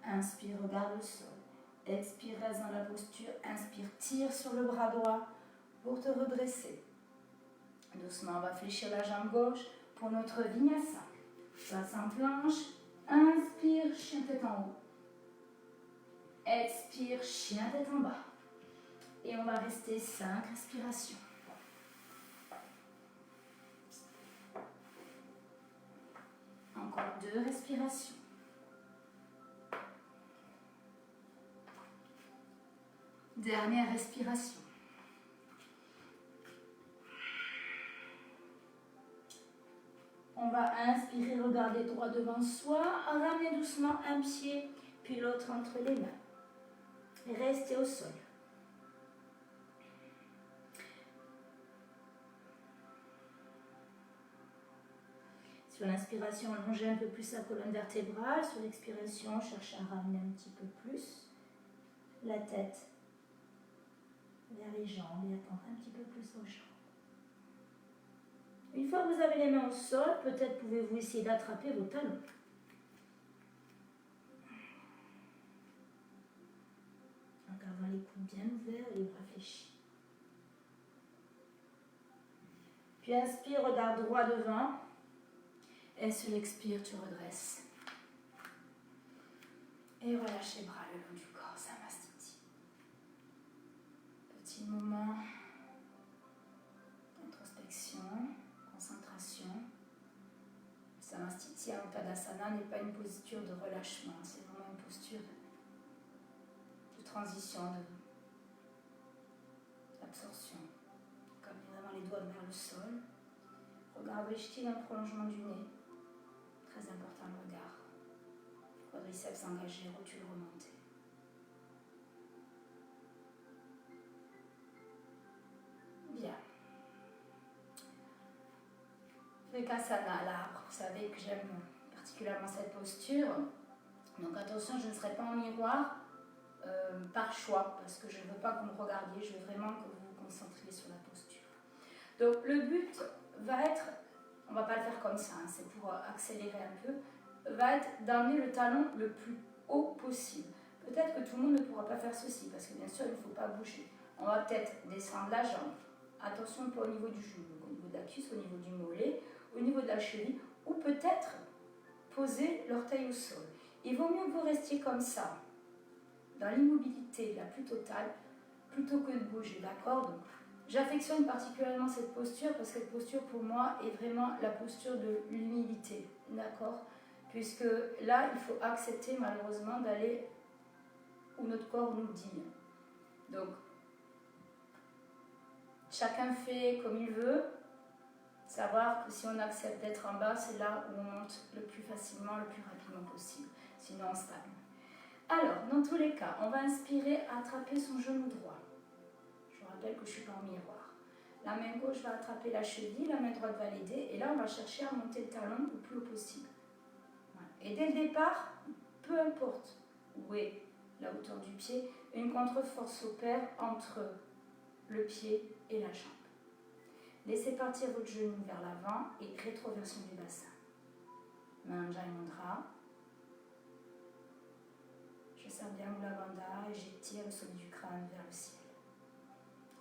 Speaker 1: Inspire, regarde le sol. Expire, reste dans la posture. Inspire, tire sur le bras droit pour te redresser. Doucement, on va fléchir la jambe gauche pour notre vinyasa. Passe en planche. Inspire, chien tête en haut. Expire, chien tête en bas. Et on va rester 5 respirations. Encore 2 respirations. Dernière respiration. On va inspirer, regarder droit devant soi, ramener doucement un pied, puis l'autre entre les mains. Restez au sol. Sur l'inspiration, allongez un peu plus la colonne vertébrale. Sur l'expiration, cherchez à ramener un petit peu plus la tête vers les jambes et attendre un petit peu plus aux jambes. Une fois que vous avez les mains au sol, peut-être pouvez-vous essayer d'attraper vos talons. En gardant les coudes bien ouverts et les bras fléchis. Puis inspire, regarde droit devant. Et sur l'expire, tu redresses. Et relâche les bras le long du corps, Samastiti. Petit moment d'introspection, concentration. Samastiti en Tadasana n'est pas une posture de relâchement, c'est vraiment une posture de transition, d'absorption. Comme vraiment les doigts vers le sol. Regarde Vrishti dans le prolongement du nez. Très important le regard. Quadriceps engagé, rotule remontée. Bien. Vrikasana, l'arbre. Vous savez que j'aime particulièrement cette posture. Donc attention, je ne serai pas en miroir par choix, parce que je ne veux pas que vous me regardiez, je veux vraiment que vous vous concentriez sur la posture. Donc le but va être, on ne va pas le faire comme ça, hein, c'est pour accélérer un peu, va être d'amener le talon le plus haut possible. Peut-être que tout le monde ne pourra pas faire ceci, parce que bien sûr, il ne faut pas bouger. On va peut-être descendre la jambe. Attention, pas au niveau du genou, au niveau de la cuisse, au niveau du mollet, au niveau de la cheville, ou peut-être poser l'orteil au sol. Il vaut mieux que vous restiez comme ça, dans l'immobilité la plus totale, plutôt que de bouger, d'accord? Donc, j'affectionne particulièrement cette posture, parce que cette posture, pour moi, est vraiment la posture de l'humilité, d'accord? Puisque là, il faut accepter malheureusement d'aller où notre corps nous dit. Donc, chacun fait comme il veut. Savoir que si on accepte d'être en bas, c'est là où on monte le plus facilement, le plus rapidement possible. Sinon, on stagne. Alors, dans tous les cas, on va inspirer, attraper son genou droit. Je vous rappelle que je ne suis pas en miroir. La main gauche va attraper la cheville, la main droite va l'aider. Et là, on va chercher à monter le talon le plus haut possible. Voilà. Et dès le départ, peu importe où est la hauteur du pied, une contre-force s'opère entre le pied et la jambe. Laissez partir votre genou vers l'avant et rétroversion du bassin. Manjari Mudra. Je serre bien Mula Bandha et j'étire le sommet du crâne vers le ciel.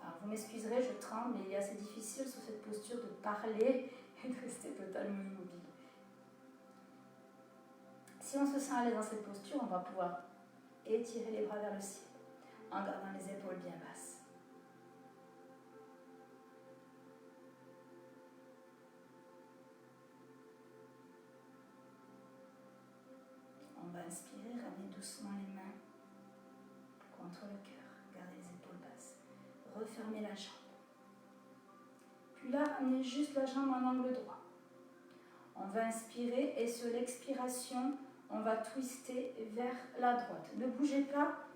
Speaker 1: Alors vous m'excuserez, je tremble, mais il est assez difficile sur cette posture de parler et de rester totalement immobile. Si on se sent à l'aise dans cette posture, on va pouvoir étirer les bras vers le ciel en gardant les épaules bien basses. On va inspirer, ramener doucement les mains contre le cœur, garder les épaules basses, refermer la jambe. Puis là, ramenez juste la jambe en angle droit. On va inspirer et sur l'expiration, on va twister vers la droite. Ne bougez pas.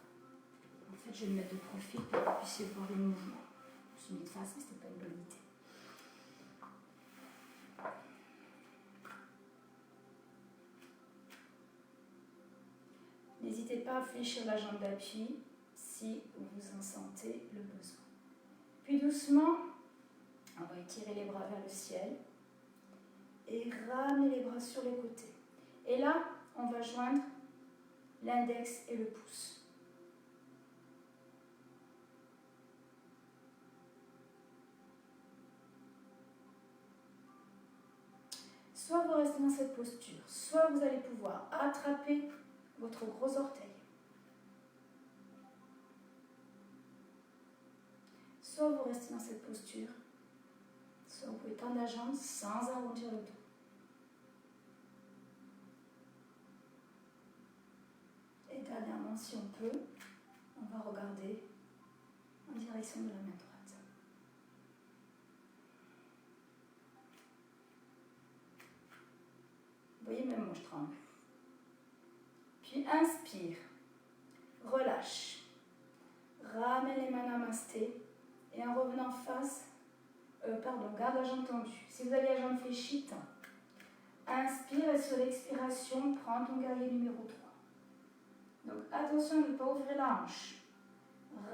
Speaker 1: En fait, je vais me mettre de profil pour que vous puissiez voir les mouvements. Je me suis mis de face, mais ce n'était pas une bonne idée. N'hésitez pas à fléchir la jambe d'appui si vous en sentez le besoin. Puis doucement, on va étirer les bras vers le ciel et ramener les bras sur les côtés. Et là, on va joindre l'index et le pouce. Soit vous restez dans cette posture, soit vous allez pouvoir attraper votre gros orteil. Soit vous restez dans cette posture, soit vous pouvez tendre la jambe sans arrondir le dos. Et dernièrement, si on peut, on va regarder en direction de la main droite. Vous voyez, même moi je tremble. Puis inspire, relâche, ramène les mains namasté et en revenant garde la jambe tendue. Si vous avez la jambe fléchie, inspire et sur l'expiration, prends ton guerrier numéro 3. Donc attention à ne pas ouvrir la hanche.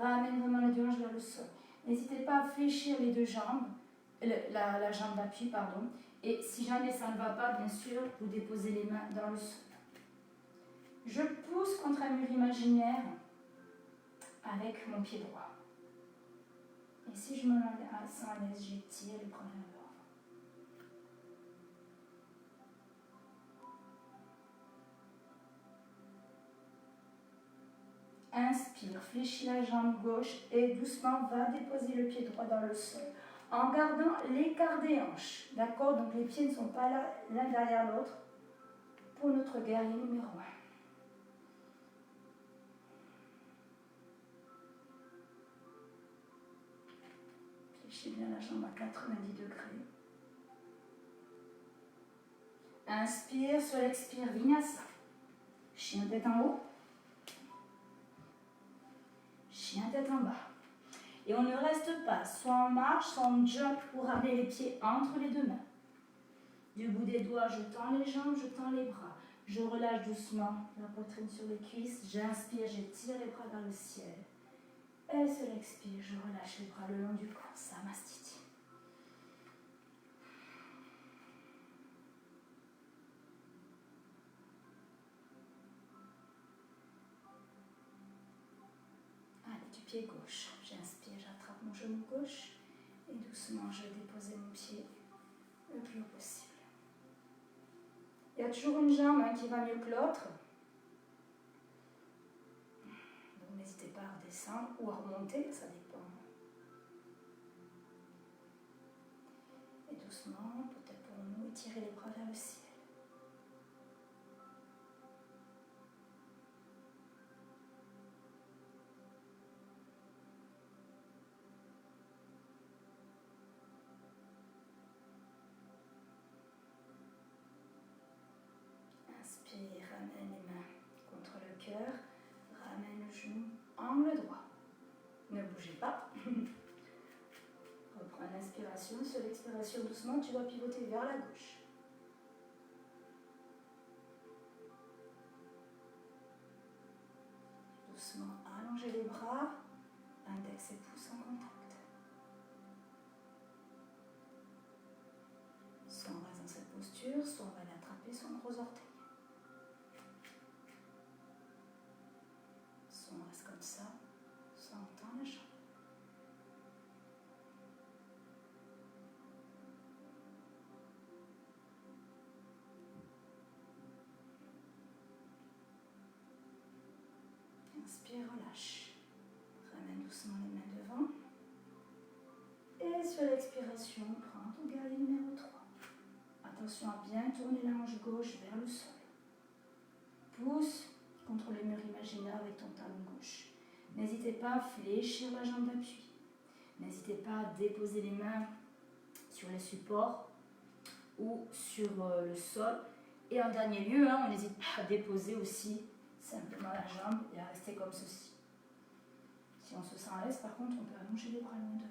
Speaker 1: Ramène vraiment les deux hanches vers le sol. N'hésitez pas à fléchir les deux jambes, la jambe d'appui, pardon. Et si jamais ça ne va pas, bien sûr, vous déposez les mains dans le sol. Je pousse contre un mur imaginaire avec mon pied droit. Et si je me sens à l'aise, j'étire les bras vers l'avant. Inspire, fléchis la jambe gauche et doucement va déposer le pied droit dans le sol. En gardant l'écart des hanches. D'accord? Donc les pieds ne sont pas là, l'un derrière l'autre pour notre guerrier numéro 1. Fléchis bien la jambe à 90 degrés. Inspire, sur l'expire, Vinyasa. Chien tête en haut. Chien tête en bas. Et on ne reste pas, soit en marche, soit en jump pour ramener les pieds entre les deux mains. Du bout des doigts, je tends les jambes, je tends les bras. Je relâche doucement la poitrine sur les cuisses. J'inspire, j'étire les bras vers le ciel. Et sur l'expire, je relâche les bras le long du corps. Samastiti. Allez, du pied gauche. J'inspire, j'attrape mon genou gauche. Et doucement, je vais déposer mon pied le plus haut possible. Il y a toujours une jambe qui va mieux que l'autre. Donc n'hésitez pas à redescendre ou à remonter, ça dépend. Et doucement, peut-être pour nous, étirer les bras vers le ciel. Inspire, ramène les mains contre le cœur, ramène le genou, angle droit. Ne bougez pas. Reprends l'inspiration, sur l'expiration doucement, tu vas pivoter vers la gauche. Doucement, allongez les bras, index et pouce en contact. Soit on reste dans cette posture, soit on va aller attraper son gros orteil. Soit on reste comme ça, soit on tend la jambe. Inspire, relâche. Ramène doucement les mains devant. Et sur l'expiration, prends ton guerrier numéro 3. Attention à bien tourner la hanche gauche vers le sol. Pousse contre les murs imaginaires avec ton talon gauche. N'hésitez pas à fléchir la jambe d'appui. N'hésitez pas à déposer les mains sur les supports ou sur le sol. Et en dernier lieu, on n'hésite pas à déposer aussi simplement la jambe et à rester comme ceci. Si on se sent à l'aise, par contre, on peut allonger les bras loin devant.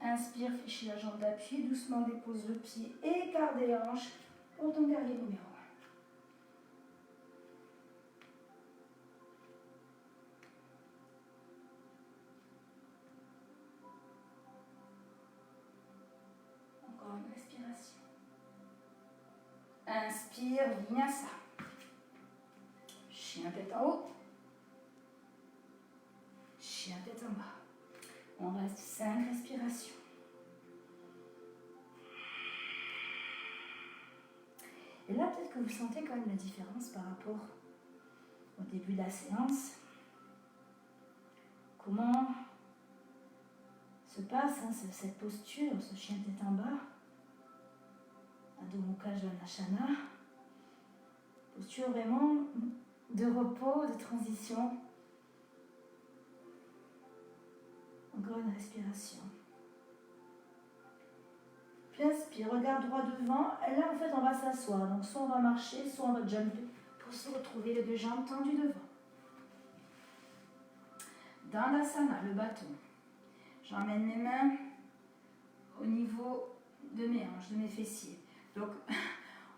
Speaker 1: Inspire, fléchis la jambe d'appui, doucement dépose le pied, écarte des hanches pour ton guerrier numéro 1. Encore une respiration. Inspire, vinyasa. Chien tête en haut. Chien tête en bas. On reste 5 respirations. Et là, peut-être que vous sentez quand même la différence par rapport au début de la séance. Comment se passe cette posture, ce chien tête en bas. Adho Mukha Svanasana. Posture vraiment de repos, de transition. Encore une respiration. Puis inspire, regarde droit devant. Et là, en fait, on va s'asseoir. Donc, soit on va marcher, soit on va jumper pour se retrouver les deux jambes tendues devant. Dans l'asana, le bâton, j'emmène mes mains au niveau de mes hanches, de mes fessiers. Donc,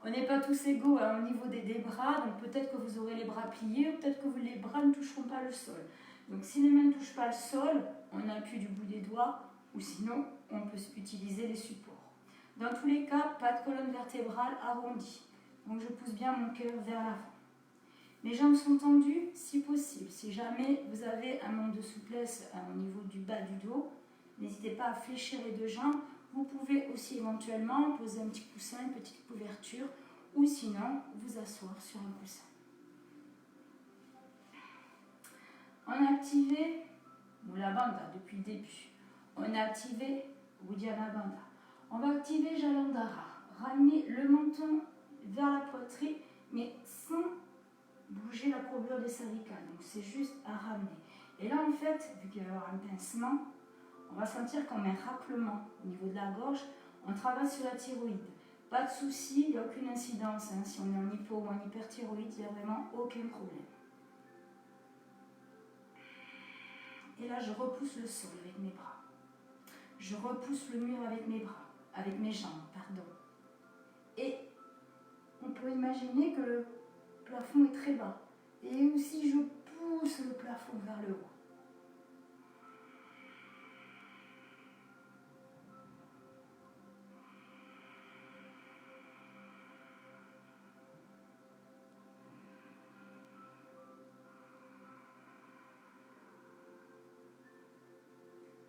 Speaker 1: on n'est pas tous égaux hein, au niveau des bras. Donc, peut-être que vous aurez les bras pliés ou peut-être que les bras ne toucheront pas le sol. Donc, si les mains ne touchent pas le sol, on appuie du bout des doigts ou sinon, on peut utiliser les supports. Dans tous les cas, pas de colonne vertébrale arrondie. Donc, je pousse bien mon cœur vers l'avant. Mes jambes sont tendues, si possible. Si jamais vous avez un manque de souplesse au niveau du bas du dos, n'hésitez pas à fléchir les deux jambes. Vous pouvez aussi éventuellement poser un petit coussin, une petite couverture, ou sinon vous asseoir sur un coussin. On a activé Mula Bandha depuis le début. On a activé Uddiyana Bandha. On va activer Jalandhara. Ramener le menton vers la poitrine, mais sans bouger la courbure des cervicales. Donc c'est juste à ramener. Et là en fait, vu qu'il va y avoir un pincement, on va sentir qu'on met un raclement au niveau de la gorge. On travaille sur la thyroïde. Pas de souci, il n'y a aucune incidence. Hein. Si on est en hypo ou en hyperthyroïde, il n'y a vraiment aucun problème. Et là, je repousse le sol avec mes bras. Je repousse le mur avec mes bras, avec mes jambes, pardon. Et on peut imaginer que le plafond est très bas. Et aussi, je pousse le plafond vers le haut.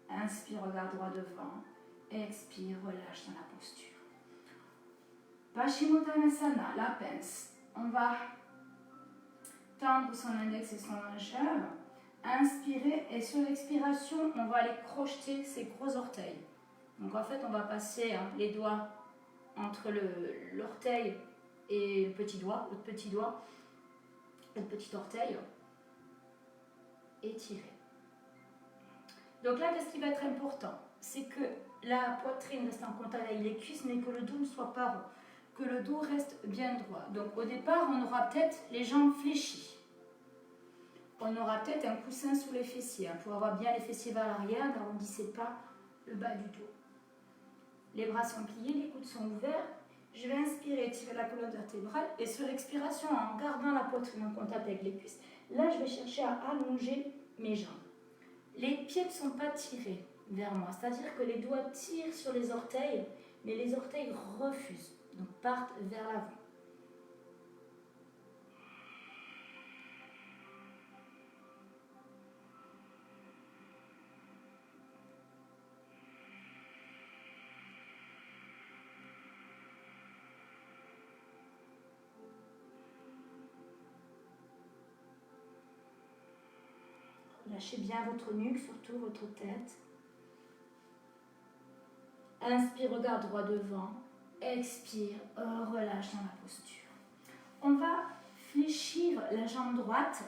Speaker 1: Inspire, regarde droit devant. Expire, relâche dans la posture. Paschimottanasana, la pince. On va tendre son index et son majeur. Inspirer et sur l'expiration, on va aller crocheter ses gros orteils. Donc en fait, on va passer les doigts entre l'orteil et le petit doigt, le petit orteil, et tirer. Donc là, qu'est-ce qui va être important? C'est que la poitrine reste en contact avec les cuisses, mais que le dos ne soit pas rond, que le dos reste bien droit. Donc au départ, on aura peut-être les jambes fléchies. On aura peut-être un coussin sous les fessiers. Pour avoir bien les fessiers vers l'arrière, n'arrondissez pas le bas du dos. Les bras sont pliés, les coudes sont ouverts. Je vais inspirer, tirer la colonne vertébrale. Et sur l'expiration, en gardant la poitrine en contact avec les cuisses, là, je vais chercher à allonger mes jambes. Les pieds ne sont pas tirés vers moi, c'est-à-dire que les doigts tirent sur les orteils, mais les orteils refusent, donc partent vers l'avant. Lâchez bien votre nuque, surtout votre tête. Inspire, regarde droit devant. Expire, relâche dans la posture. On va fléchir la jambe droite.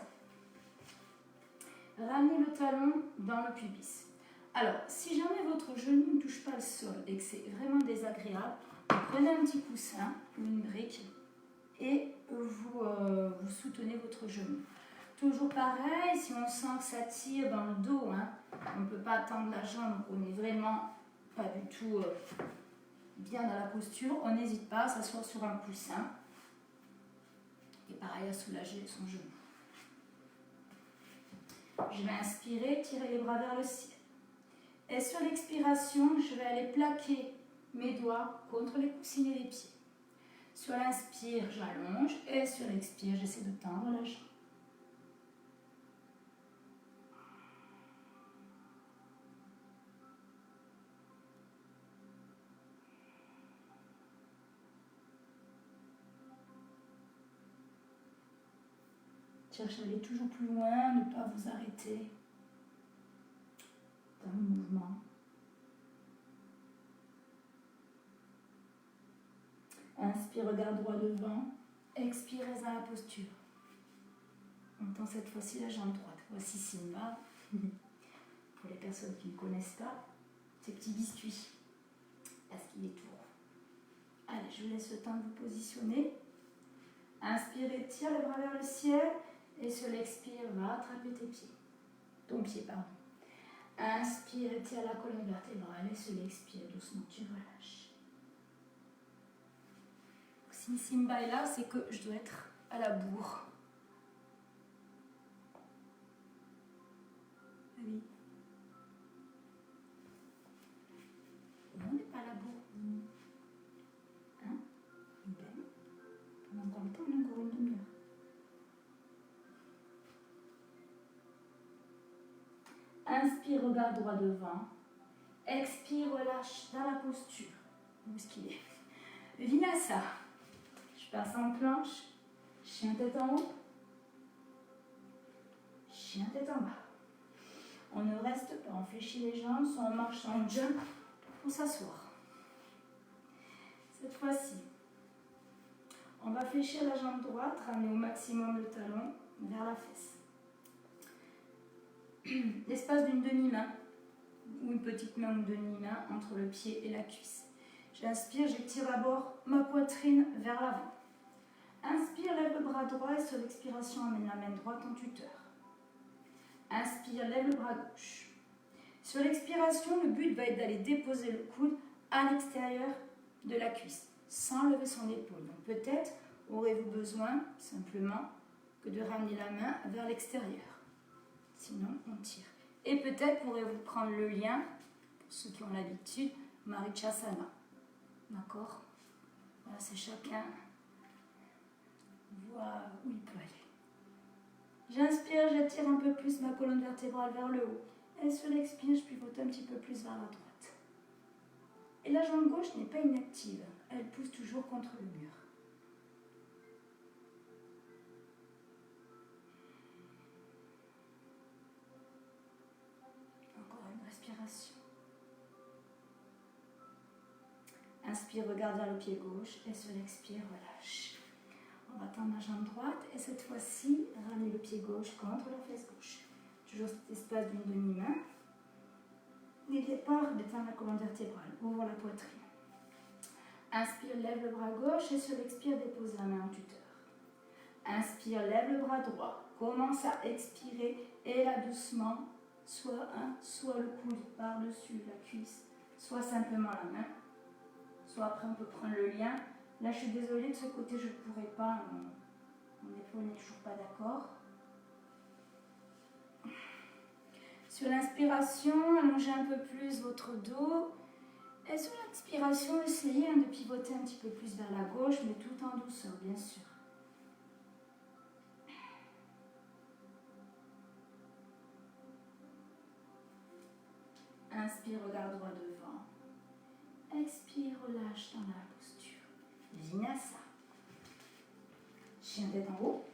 Speaker 1: Ramenez le talon dans le pubis. Alors, si jamais votre genou ne touche pas le sol et que c'est vraiment désagréable, prenez un petit coussin ou une brique et vous soutenez votre genou. Toujours pareil, si on sent que ça tire dans le dos, on ne peut pas tendre la jambe, on n'est vraiment pas du tout bien dans la posture, on n'hésite pas à s'asseoir sur un coussin et pareil à soulager son genou. Je vais inspirer, tirer les bras vers le ciel. Et sur l'expiration, je vais aller plaquer mes doigts contre les coussinets des pieds. Sur l'inspire, j'allonge et sur l'expire, j'essaie de tendre la jambe. Cherchez à aller toujours plus loin, ne pas vous arrêter dans le mouvement. Inspire, regard droit devant. Expire, reste dans la posture. On tend cette fois-ci la jambe droite. Voici Simba. Pour les personnes qui ne connaissent pas, ces petits biscuits. Parce qu'il est tout rond. Allez, je vous laisse le temps de vous positionner. Inspire, tire les bras vers le ciel. Et sur l'expire, va attraper tes pieds. Ton pied, pardon. Inspire, tire la colonne vertébrale. Et sur l'expire, doucement, tu relâches. Si Simba est là, c'est que je dois être à la bourre. Oui. On n'est pas à la bourre. Hein? Ben, pendant encore le temps, on a encore une demi-heure. Inspire, regard droit devant. Expire, relâche dans la posture. Où est-ce qu'il est? Vinyasa. Je passe en planche. Chien tête en haut. Chien tête en bas. On ne reste pas, on fléchit les jambes, soit on marche, soit on jump pour s'asseoir. Cette fois-ci, on va fléchir la jambe droite, ramener au maximum le talon vers la fesse. L'espace d'une demi-main, ou une petite main ou une demi-main entre le pied et la cuisse. J'inspire, j'étire d'abord ma poitrine vers l'avant. Inspire, lève le bras droit et sur l'expiration, amène la main droite en tuteur. Inspire, lève le bras gauche. Sur l'expiration, le but va être d'aller déposer le coude à l'extérieur de la cuisse, sans lever son épaule. Donc peut-être aurez-vous besoin simplement que de ramener la main vers l'extérieur. Sinon, on tire. Et peut-être pourrez-vous prendre le lien, pour ceux qui ont l'habitude, Marichyasana. D'accord? Voilà, c'est chacun voit où il peut aller. J'inspire, j'attire un peu plus ma colonne vertébrale vers le haut. Et sur l'expire, je pivote un petit peu plus vers la droite. Et la jambe gauche n'est pas inactive. Elle pousse toujours contre le mur. Encore une respiration. Inspire, regarde vers le pied gauche. Et sur l'expire, relâche. On va tendre la jambe droite et cette fois-ci, ramener le pied gauche contre la fesse gauche. Toujours cet espace d'une demi-main. N'oubliez pas de tendre la colonne vertébrale. Ouvre la poitrine. Inspire, lève le bras gauche et sur l'expire, dépose la main en tuteur. Inspire, lève le bras droit. Commence à expirer et là doucement, soit le coude par-dessus la cuisse, soit simplement la main. Soit après on peut prendre le lien. Là, je suis désolée, de ce côté, je ne pourrais pas. Mon épaule n'est toujours pas d'accord. Sur l'inspiration, allongez un peu plus votre dos. Et sur l'expiration, essayez de pivoter un petit peu plus vers la gauche, mais tout en douceur, bien sûr. Inspire, regard droit devant. Expire, relâche dans la posture. Vinyasa. Chien tête en haut.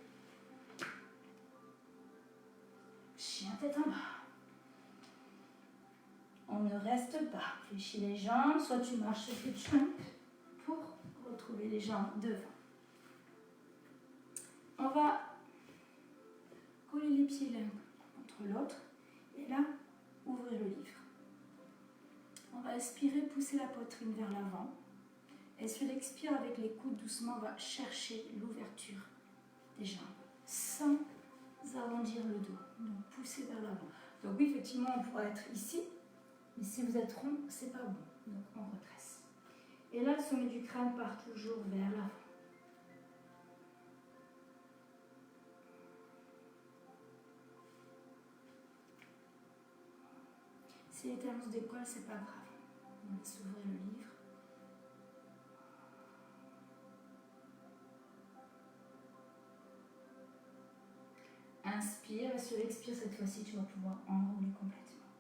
Speaker 1: Chien tête en bas. On ne reste pas. Fléchis les jambes, soit tu marches sur tes jump pour retrouver les jambes devant. On va coller les pieds l'un contre l'autre et là, ouvrir le livre. On va aspirer, pousser la poitrine vers l'avant. Et sur l'expire, avec les coudes, doucement, on va chercher l'ouverture des jambes, sans arrondir le dos. Donc, pousser vers l'avant. Donc oui, effectivement, on pourra être ici, mais si vous êtes rond, c'est pas bon. Donc, on redresse. Et là, le sommet du crâne part toujours vers l'avant. Si les talons se décollent, c'est pas grave. On laisse ouvrir le livre. inspire, et sur l'expire, cette fois-ci, tu vas pouvoir enrouler complètement.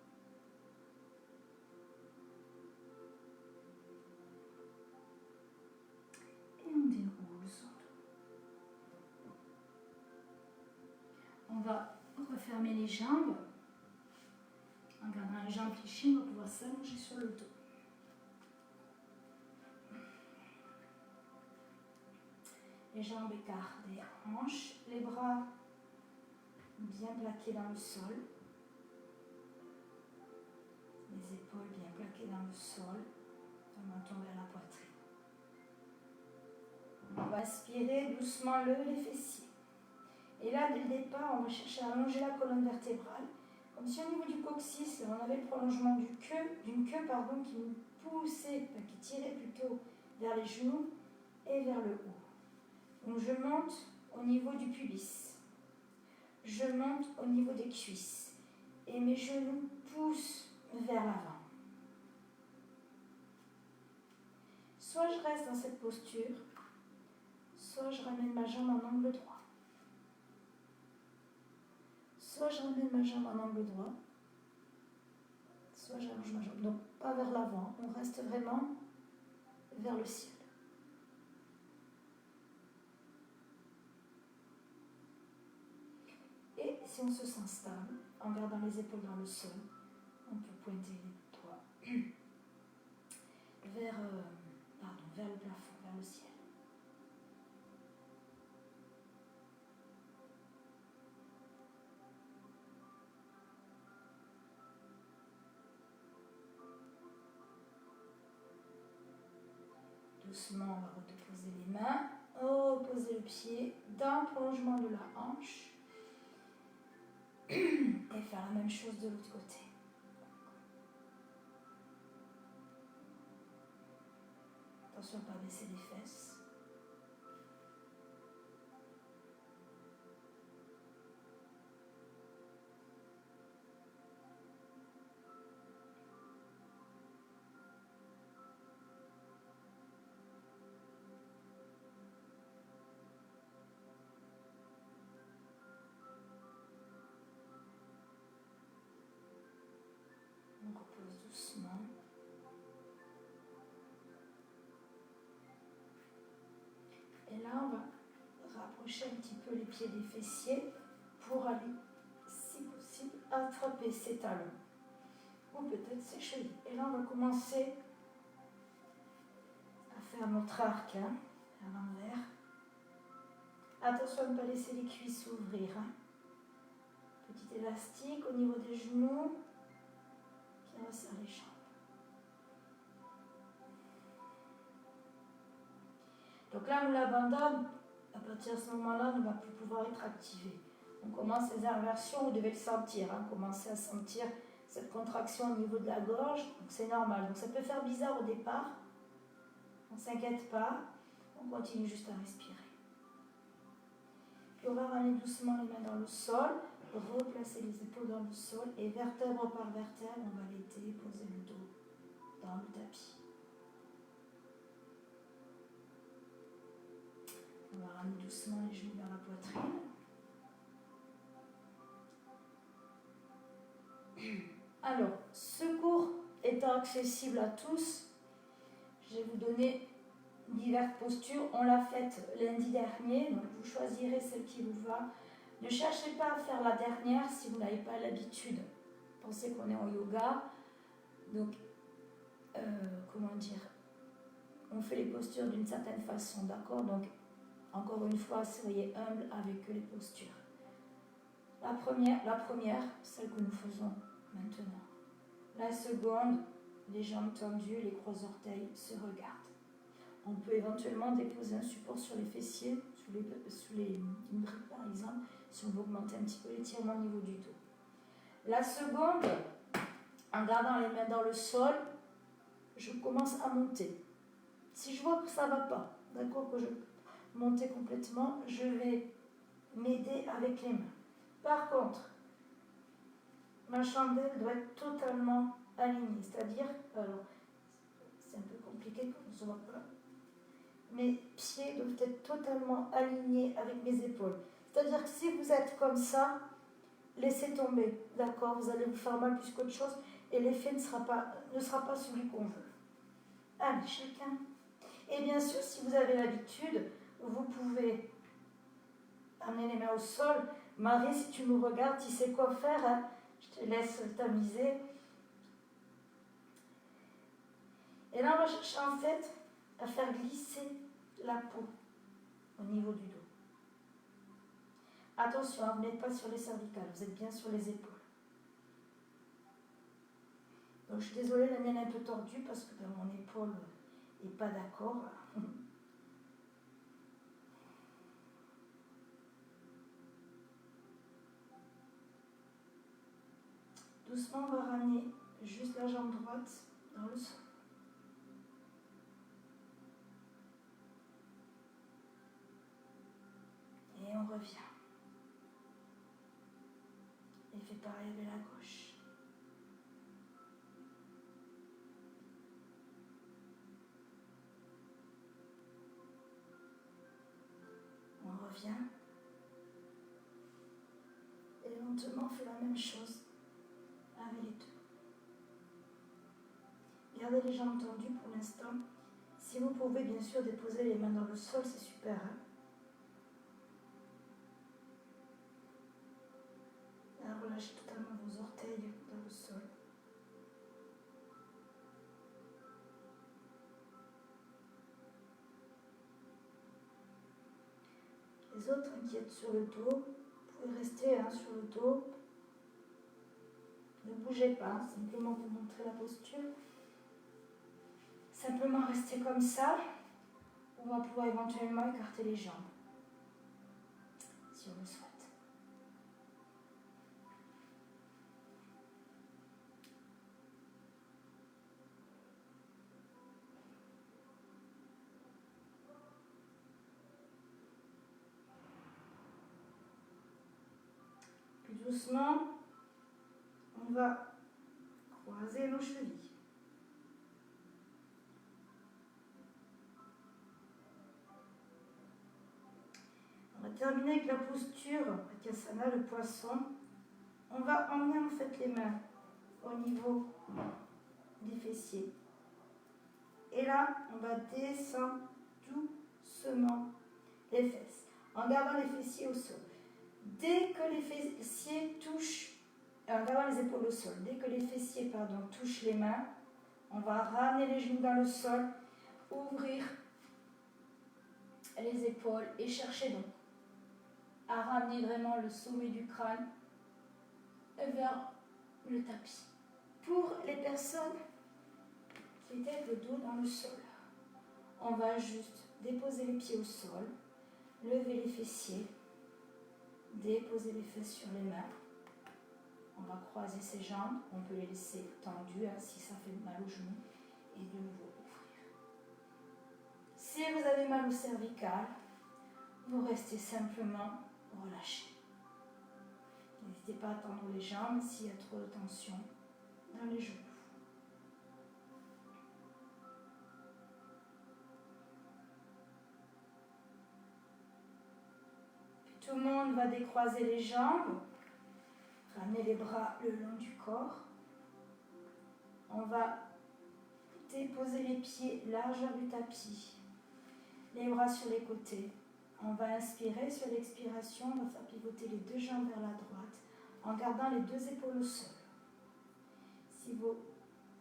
Speaker 1: Et on déroule son dos. On va refermer les jambes. En gardant les jambes fléchies, on va pouvoir s'allonger sur le dos. Les jambes écartent des hanches, les bras bien plaqués dans le sol, les épaules bien plaquées dans le sol, le menton vers la poitrine. On va aspirer doucement, lever les fessiers. Et là, dès le départ, on va chercher à allonger la colonne vertébrale, comme si au niveau du coccyx, on avait le prolongement d'une queue qui nous poussait, qui tirait plutôt vers les genoux et vers le haut. Donc je monte au niveau du pubis, je monte au niveau des cuisses et mes genoux poussent vers l'avant. Soit je reste dans cette posture, soit je ramène ma jambe en angle droit. Soit je ramène ma jambe en angle droit, soit j'allonge ma jambe. Donc pas vers l'avant, on reste vraiment vers le ciel. Et si on se sent stable, en gardant les épaules dans le sol, on peut pointer les doigts vers le plafond, vers le ciel. Doucement, on va reposer les mains, reposer le pied dans le prolongement de la hanche et faire la même chose de l'autre côté. Attention à ne pas baisser les fesses. On repose doucement. Et là, on va rapprocher un petit peu les pieds des fessiers pour aller, si possible, attraper ses talons ou peut-être ses chevilles. Et là, on va commencer à faire notre arc à l'envers. Attention à ne pas laisser les cuisses s'ouvrir. Petit élastique au niveau des genoux qui resserre les jambes. Donc là, on l'abandonne. À partir de ce moment-là, on ne va plus pouvoir être activé. On commence les inversions, vous devez le sentir. Commencez à sentir cette contraction au niveau de la gorge. Donc c'est normal. Donc ça peut faire bizarre au départ. On ne s'inquiète pas. On continue juste à respirer. Puis on va ramener doucement les mains dans le sol. Replacer les épaules dans le sol. Et vertèbre par vertèbre, on va l'aider, poser le dos dans le tapis. On va ramener doucement les genoux vers la poitrine. Alors, ce cours étant accessible à tous, je vais vous donner diverses postures. On l'a faite lundi dernier, donc vous choisirez celle qui vous va. Ne cherchez pas à faire la dernière si vous n'avez pas l'habitude. Pensez qu'on est en yoga, donc, on fait les postures d'une certaine façon, d'accord? Donc, encore une fois, soyez humble avec les postures. La première, celle que nous faisons maintenant. La seconde, les jambes tendues, les gros orteils se regardent. On peut éventuellement déposer un support sur les fessiers, sous les briques par exemple, si on veut augmenter un petit peu l'étirement au niveau du dos. La seconde, en gardant les mains dans le sol, je commence à monter. Si je vois que ça ne va pas, d'accord, que je monter complètement, je vais m'aider avec les mains. Par contre, ma chandelle doit être totalement alignée, c'est-à-dire, alors, c'est un peu compliqué pour ne se voir pas, mes pieds doivent être totalement alignés avec mes épaules. C'est-à-dire que si vous êtes comme ça, laissez tomber, d'accord? Vous allez vous faire mal plus qu'autre chose et l'effet ne sera pas celui qu'on veut. Allez, chacun. Et bien sûr, si vous avez l'habitude, vous pouvez amener les mains au sol. Marie, si tu nous regardes, tu sais quoi faire, hein? Je te laisse t'amuser. Et là, on va chercher en fait à faire glisser la peau au niveau du dos. Attention, vous n'êtes pas sur les cervicales, vous êtes bien sur les épaules. Donc je suis désolée, la mienne est un peu tordue parce que mon épaule n'est pas d'accord. Doucement, on va ramener juste la jambe droite dans le sol. Et on revient. Et fait pareil avec la gauche. On revient. Et lentement, on fait la même chose avec les deux. Gardez les jambes tendues pour l'instant. Si vous pouvez bien sûr déposer les mains dans le sol, c'est super. Hein? Là, relâchez totalement vos orteils dans le sol. Les autres qui êtes sur le dos, vous pouvez rester sur le dos. Ne bougez pas, simplement vous montrer la posture. Simplement rester comme ça. On va pouvoir éventuellement écarter les jambes, si on le souhaite. Puis doucement, on va croiser nos chevilles. On va terminer avec la posture Akasana, le poisson. On va emmener en fait les mains au niveau des fessiers. Et là, on va descendre doucement les fesses, en gardant les fessiers au sol. Dès que les fessiers touchent, en gardant les épaules au sol, dès que les fessiers touchent les mains, on va ramener les genoux dans le sol, ouvrir les épaules et chercher donc à ramener vraiment le sommet du crâne vers le tapis. Pour les personnes qui étaient avec le dos dans le sol, on va juste déposer les pieds au sol, lever les fessiers, déposer les fesses sur les mains. On va croiser ses jambes, on peut les laisser tendues si ça fait mal aux genoux et de nouveau ouvrir. Si vous avez mal au cervical, vous restez simplement relâché. N'hésitez pas à tendre les jambes s'il y a trop de tension dans les genoux. Puis tout le monde va décroiser les jambes, ramener les bras le long du corps. On va déposer les pieds largeur du tapis, les bras sur les côtés. On va inspirer, sur l'expiration, on va faire pivoter les deux jambes vers la droite en gardant les deux épaules au sol. Si vos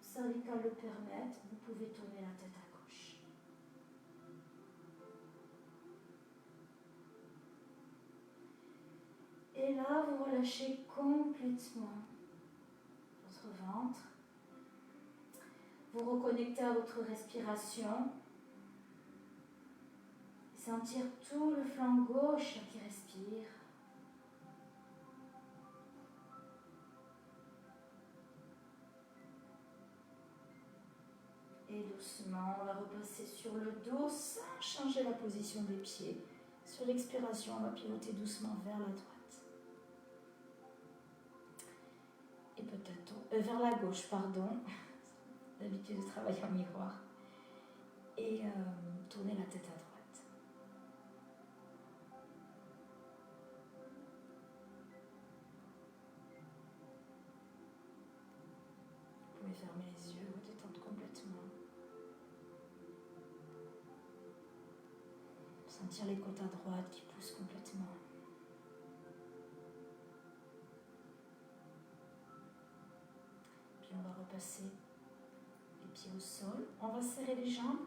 Speaker 1: cervicales le permettent, vous pouvez tourner la tête à gauche. Et là, vous relâchez complètement votre ventre. Vous reconnectez à votre respiration. Sentir tout le flanc gauche qui respire. Et doucement, on va repasser sur le dos sans changer la position des pieds. Sur l'expiration, on va pivoter doucement vers la droite. Et peut-être vers la gauche, pardon. D'habitude de travailler en miroir. Et tourner la tête à droite. Sentir les côtes à droite qui poussent complètement. Puis on va repasser les pieds au sol. On va serrer les jambes.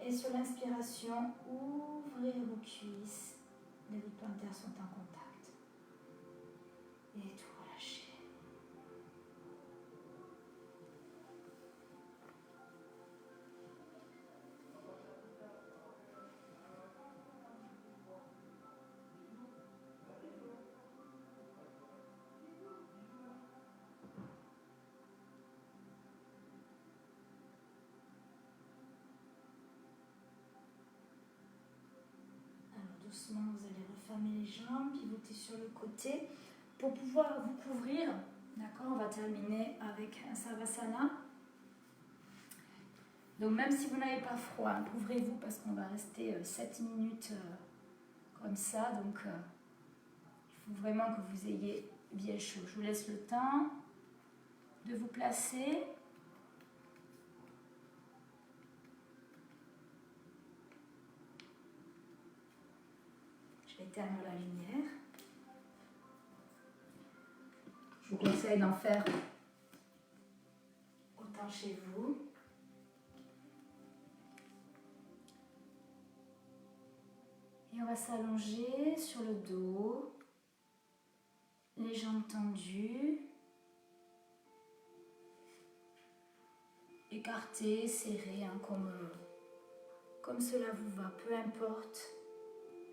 Speaker 1: Et sur l'inspiration, ouvrez vos cuisses. Les deux plantaires sont en contact. Et tout relâcher. Doucement, vous allez refermer les jambes, pivoter sur le côté pour pouvoir vous couvrir. D'accord, on va terminer avec un Savasana. Donc même si vous n'avez pas froid, hein, couvrez-vous parce qu'on va rester 7 minutes comme ça. Donc il faut vraiment que vous ayez bien chaud. Je vous laisse le temps de vous placer. Je vais éteindre la lumière. Je vous conseille d'en faire autant chez vous. Et on va s'allonger sur le dos, les jambes tendues, écartées, serrées, hein, comme cela vous va, peu importe.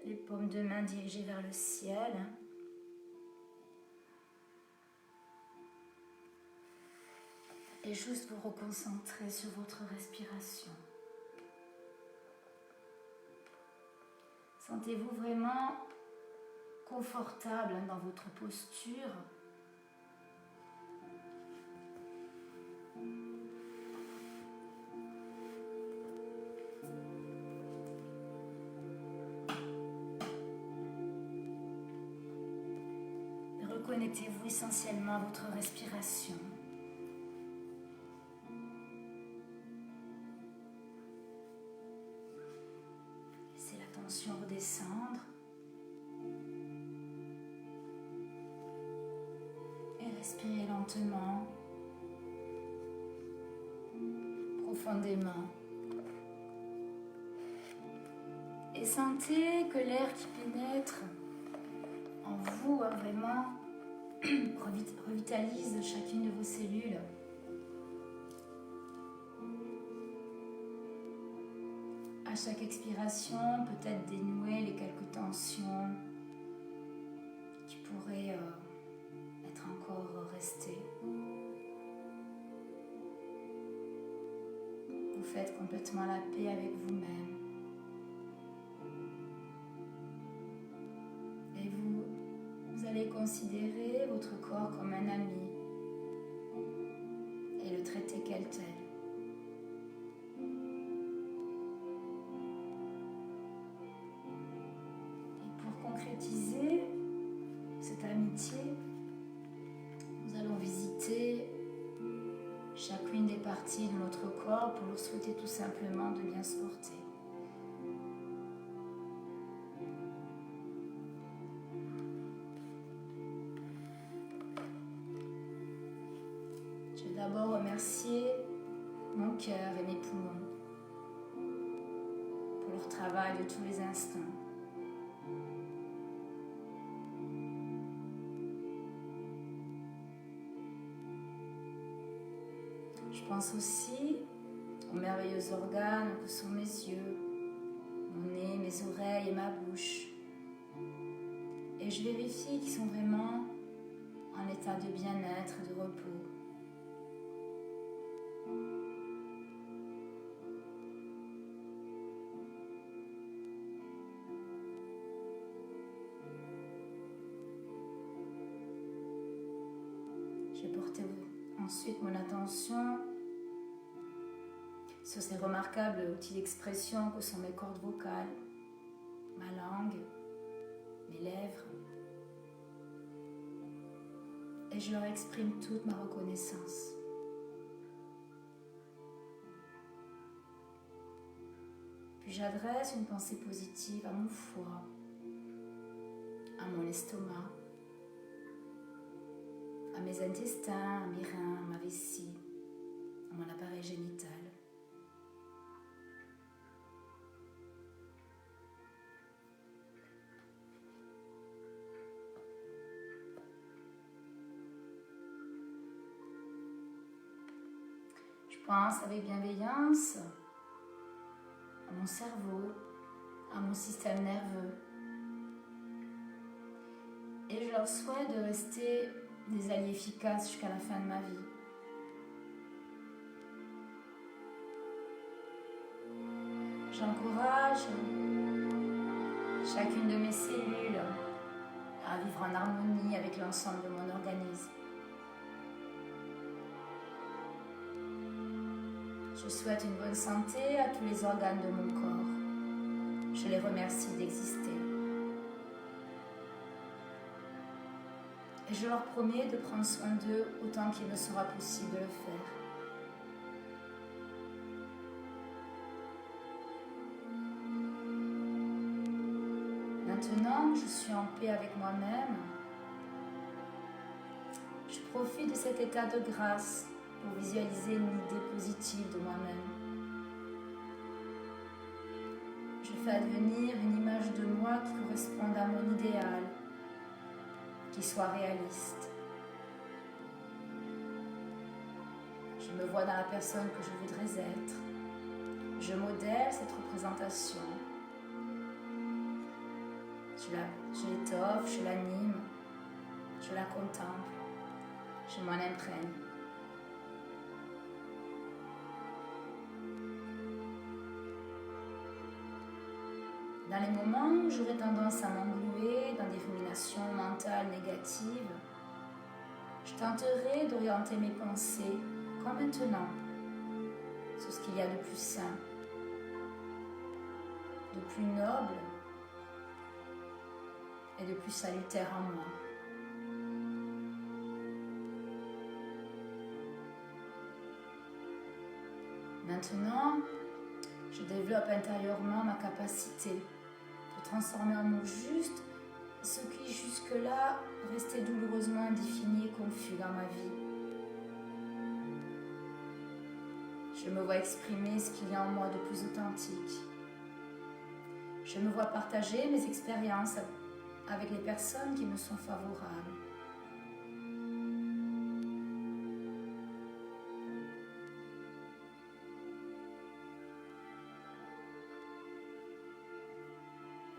Speaker 1: Les paumes de main dirigées vers le ciel. Et juste vous reconcentrer sur votre respiration. Sentez-vous vraiment confortable dans votre posture. Reconnectez-vous essentiellement à votre respiration. Laissez la tension redescendre. Et respirez lentement, profondément. Et sentez que l'air qui pénètre en vous, vraiment, revitalise chacune de vos cellules. À chaque expiration, peut-être dénouer les quelques tensions qui pourraient être encore restées. Vous faites complètement la paix avec vous-même. Et vous allez considérer votre corps comme un ami et le traiter quel tel. Et pour concrétiser cette amitié, nous allons visiter chacune des parties de notre corps pour leur souhaiter tout simplement de bien se porter. Je vais d'abord remercier mon cœur et mes poumons pour leur travail de tous les instants. Je pense aussi aux merveilleux organes que sont mes yeux, mon nez, mes oreilles et ma bouche. Et je vérifie qu'ils sont vraiment en état de bien-être et de repos. Je vais porter ensuite mon attention sur ces remarquables outils d'expression que sont mes cordes vocales, ma langue, mes lèvres. Et je leur exprime toute ma Puis j'adresse une pensée positive à mon foie, à mon estomac, à mes intestins, à mes reins, à ma vessie, à mon appareil génital. Je pense avec bienveillance à mon cerveau, à mon système nerveux. Et je leur souhaite de rester des alliés efficaces jusqu'à la fin de ma vie. J'encourage chacune de mes cellules à vivre en harmonie avec l'ensemble de mon organisme. Je souhaite une bonne santé à tous les organes de mon corps. Je les remercie d'exister. Et je leur promets de prendre soin d'eux autant qu'il me sera possible de le faire. Maintenant que je suis en paix avec moi-même, je profite de cet état de grâce pour visualiser une idée positive de moi-même. Je fais advenir une image de moi qui corresponde à mon idéal, qui soit réaliste. Je me vois dans la personne que je voudrais être. Je modèle cette représentation. Je l'étoffe, je l'anime, je la contemple, je m'en imprègne. Dans les moments où j'aurais tendance à m'engluer dans des ruminations mentales négatives, je tenterai d'orienter mes pensées, comme maintenant, sur ce qu'il y a de plus sain, de plus noble et de plus salutaire en moi. Maintenant, je développe intérieurement ma capacité de transformer en mots justes ce qui jusque-là restait douloureusement indéfini et confus dans ma vie. Je me vois exprimer ce qu'il y a en moi de plus authentique. Je me vois partager mes expériences avec les personnes qui me sont favorables.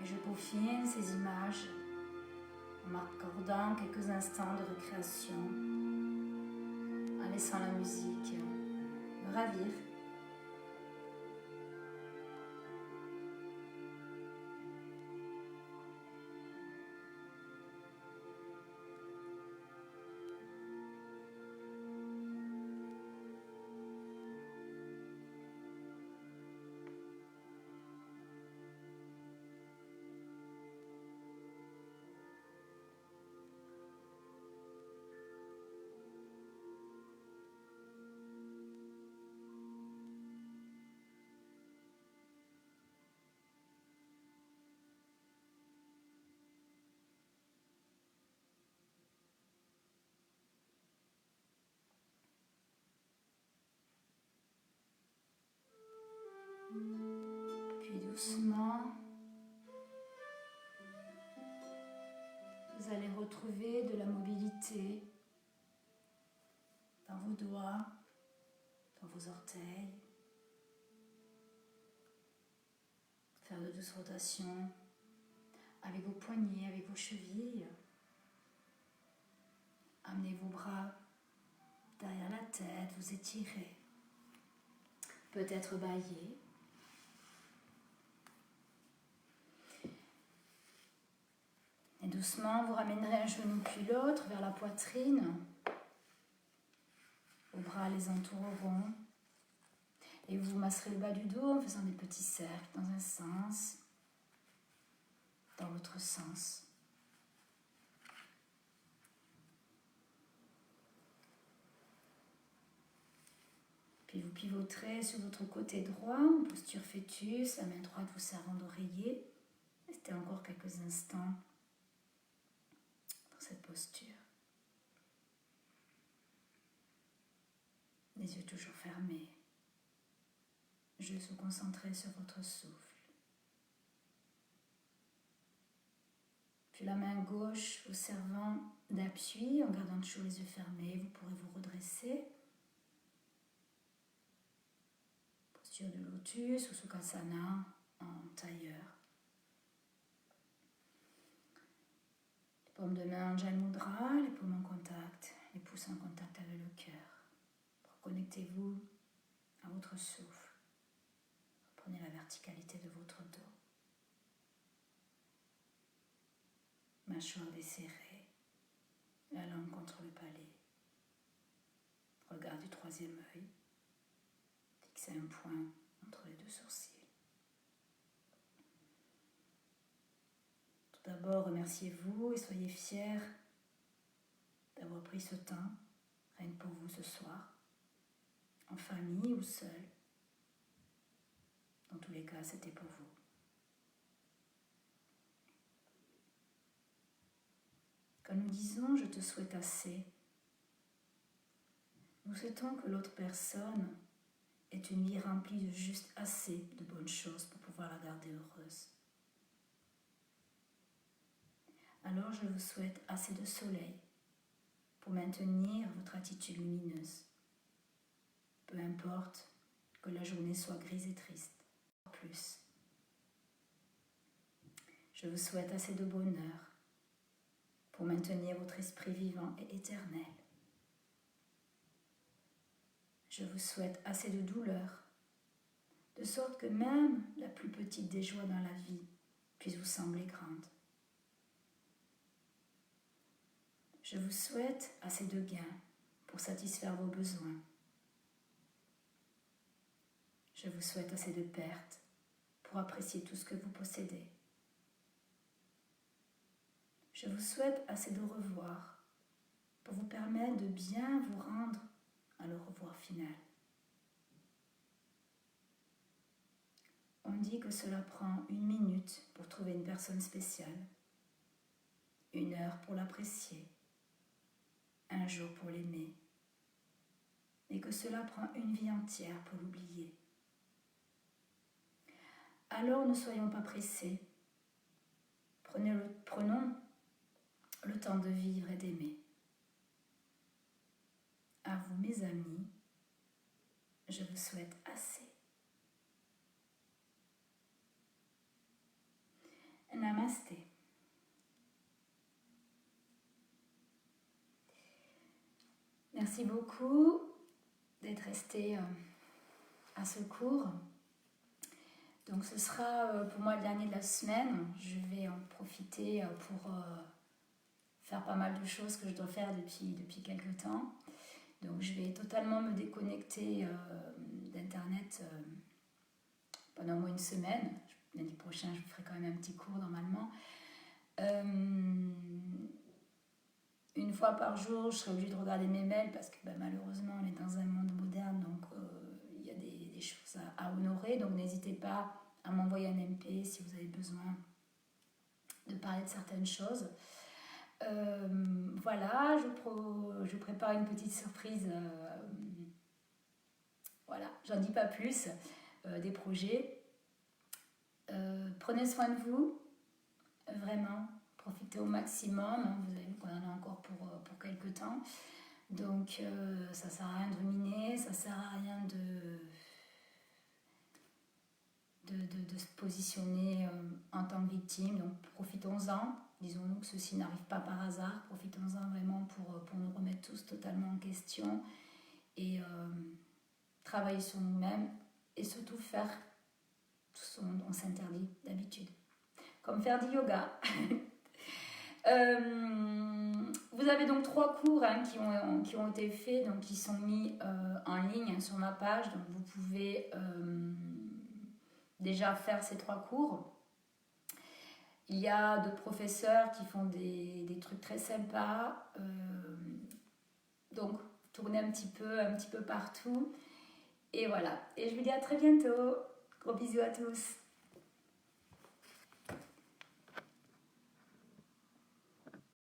Speaker 1: Et je peaufine ces images en m'accordant quelques instants de récréation, en laissant la musique me ravir. Puis doucement, vous allez retrouver de la mobilité dans vos doigts, dans vos orteils. Faire de douces rotations avec vos poignets, avec vos chevilles. Amenez vos bras derrière la tête, vous étirez. Peut-être bâiller. Et doucement, vous ramènerez un genou puis l'autre vers la poitrine. Vos bras les entoureront. Et vous masserez le bas du dos en faisant des petits cercles dans un sens, dans l'autre sens. Puis vous pivoterez sur votre côté droit, en posture fœtus, la main droite vous servant d'oreiller. Restez encore quelques instants dans cette posture. Les yeux toujours fermés. Juste vous concentrer sur votre souffle. Puis la main gauche vous servant d'appui, en gardant toujours les yeux fermés, vous pourrez vous redresser. Posture de lotus ou Sukhasana en tailleur. Les paumes de main en Jai Mudra, les paumes en contact, les pouces en contact avec le cœur. Reconnectez-vous à votre souffle. Reprenez la verticalité de votre dos. Mâchoire desserrée, la langue contre le palais. Regard du troisième œil. Fixez un point entre les deux sourcils. Tout d'abord, remerciez-vous et soyez fiers d'avoir pris ce temps, rien que pour vous ce soir, en famille ou seul. Dans tous les cas, c'était pour vous. Quand nous disons « je te souhaite assez », nous souhaitons que l'autre personne ait une vie remplie de juste assez de bonnes choses pour pouvoir la garder heureuse. Alors je vous souhaite assez de soleil pour maintenir votre attitude lumineuse. Peu importe que la journée soit grise et triste. Plus. Je vous souhaite assez de bonheur pour maintenir votre esprit vivant et éternel. Je vous souhaite assez de douleur, de sorte que même la plus petite des joies dans la vie puisse vous sembler grande. Je vous souhaite assez de gains pour satisfaire vos besoins. Je vous souhaite assez de pertes pour apprécier tout ce que vous possédez. Je vous souhaite assez de revoir pour vous permettre de bien vous rendre à le revoir final. On dit que cela prend 1 minute pour trouver une personne spéciale, 1 heure pour l'apprécier, 1 jour pour l'aimer, et que cela prend 1 vie entière pour l'oublier. Alors ne soyons pas pressés. Prenons le temps de vivre et d'aimer. À vous, mes amis, je vous souhaite assez. Namasté. Merci beaucoup d'être resté à ce cours. Donc ce sera pour moi le dernier de la semaine. Je vais en profiter pour faire pas mal de choses que je dois faire depuis quelques temps. Donc je vais totalement me déconnecter d'Internet pendant au moins 1 semaine. Lundi prochain, je ferai quand même un petit cours normalement. 1 fois par jour, je serai obligée de regarder mes mails parce que malheureusement, on est dans un monde moderne, donc il y a des choses à honorer. Donc n'hésitez pas à m'envoyer un MP si vous avez besoin de parler de certaines choses. Voilà, je prépare une petite surprise. Voilà, j'en dis pas plus. Des projets. Prenez soin de vous, vraiment. Profitez au maximum. Vous avez vu qu'on en a encore pour quelques temps. Donc, ça ne sert à rien de ruminer, ça ne sert à rien de se positionner en tant que victime. Donc, profitons-en. Disons-nous que ceci n'arrive pas par hasard. Profitons-en vraiment pour nous remettre tous totalement en question et travailler sur nous-mêmes et surtout faire tout ce dont on s'interdit d'habitude. Comme faire du yoga. Vous avez donc 3 cours qui ont été faits, donc qui sont mis en ligne sur ma page. Donc vous pouvez déjà faire ces 3 cours. Il y a d'autres professeurs qui font des trucs très sympas. Donc tournez un petit peu partout. Et voilà. Et je vous dis à très bientôt. Gros bisous à tous.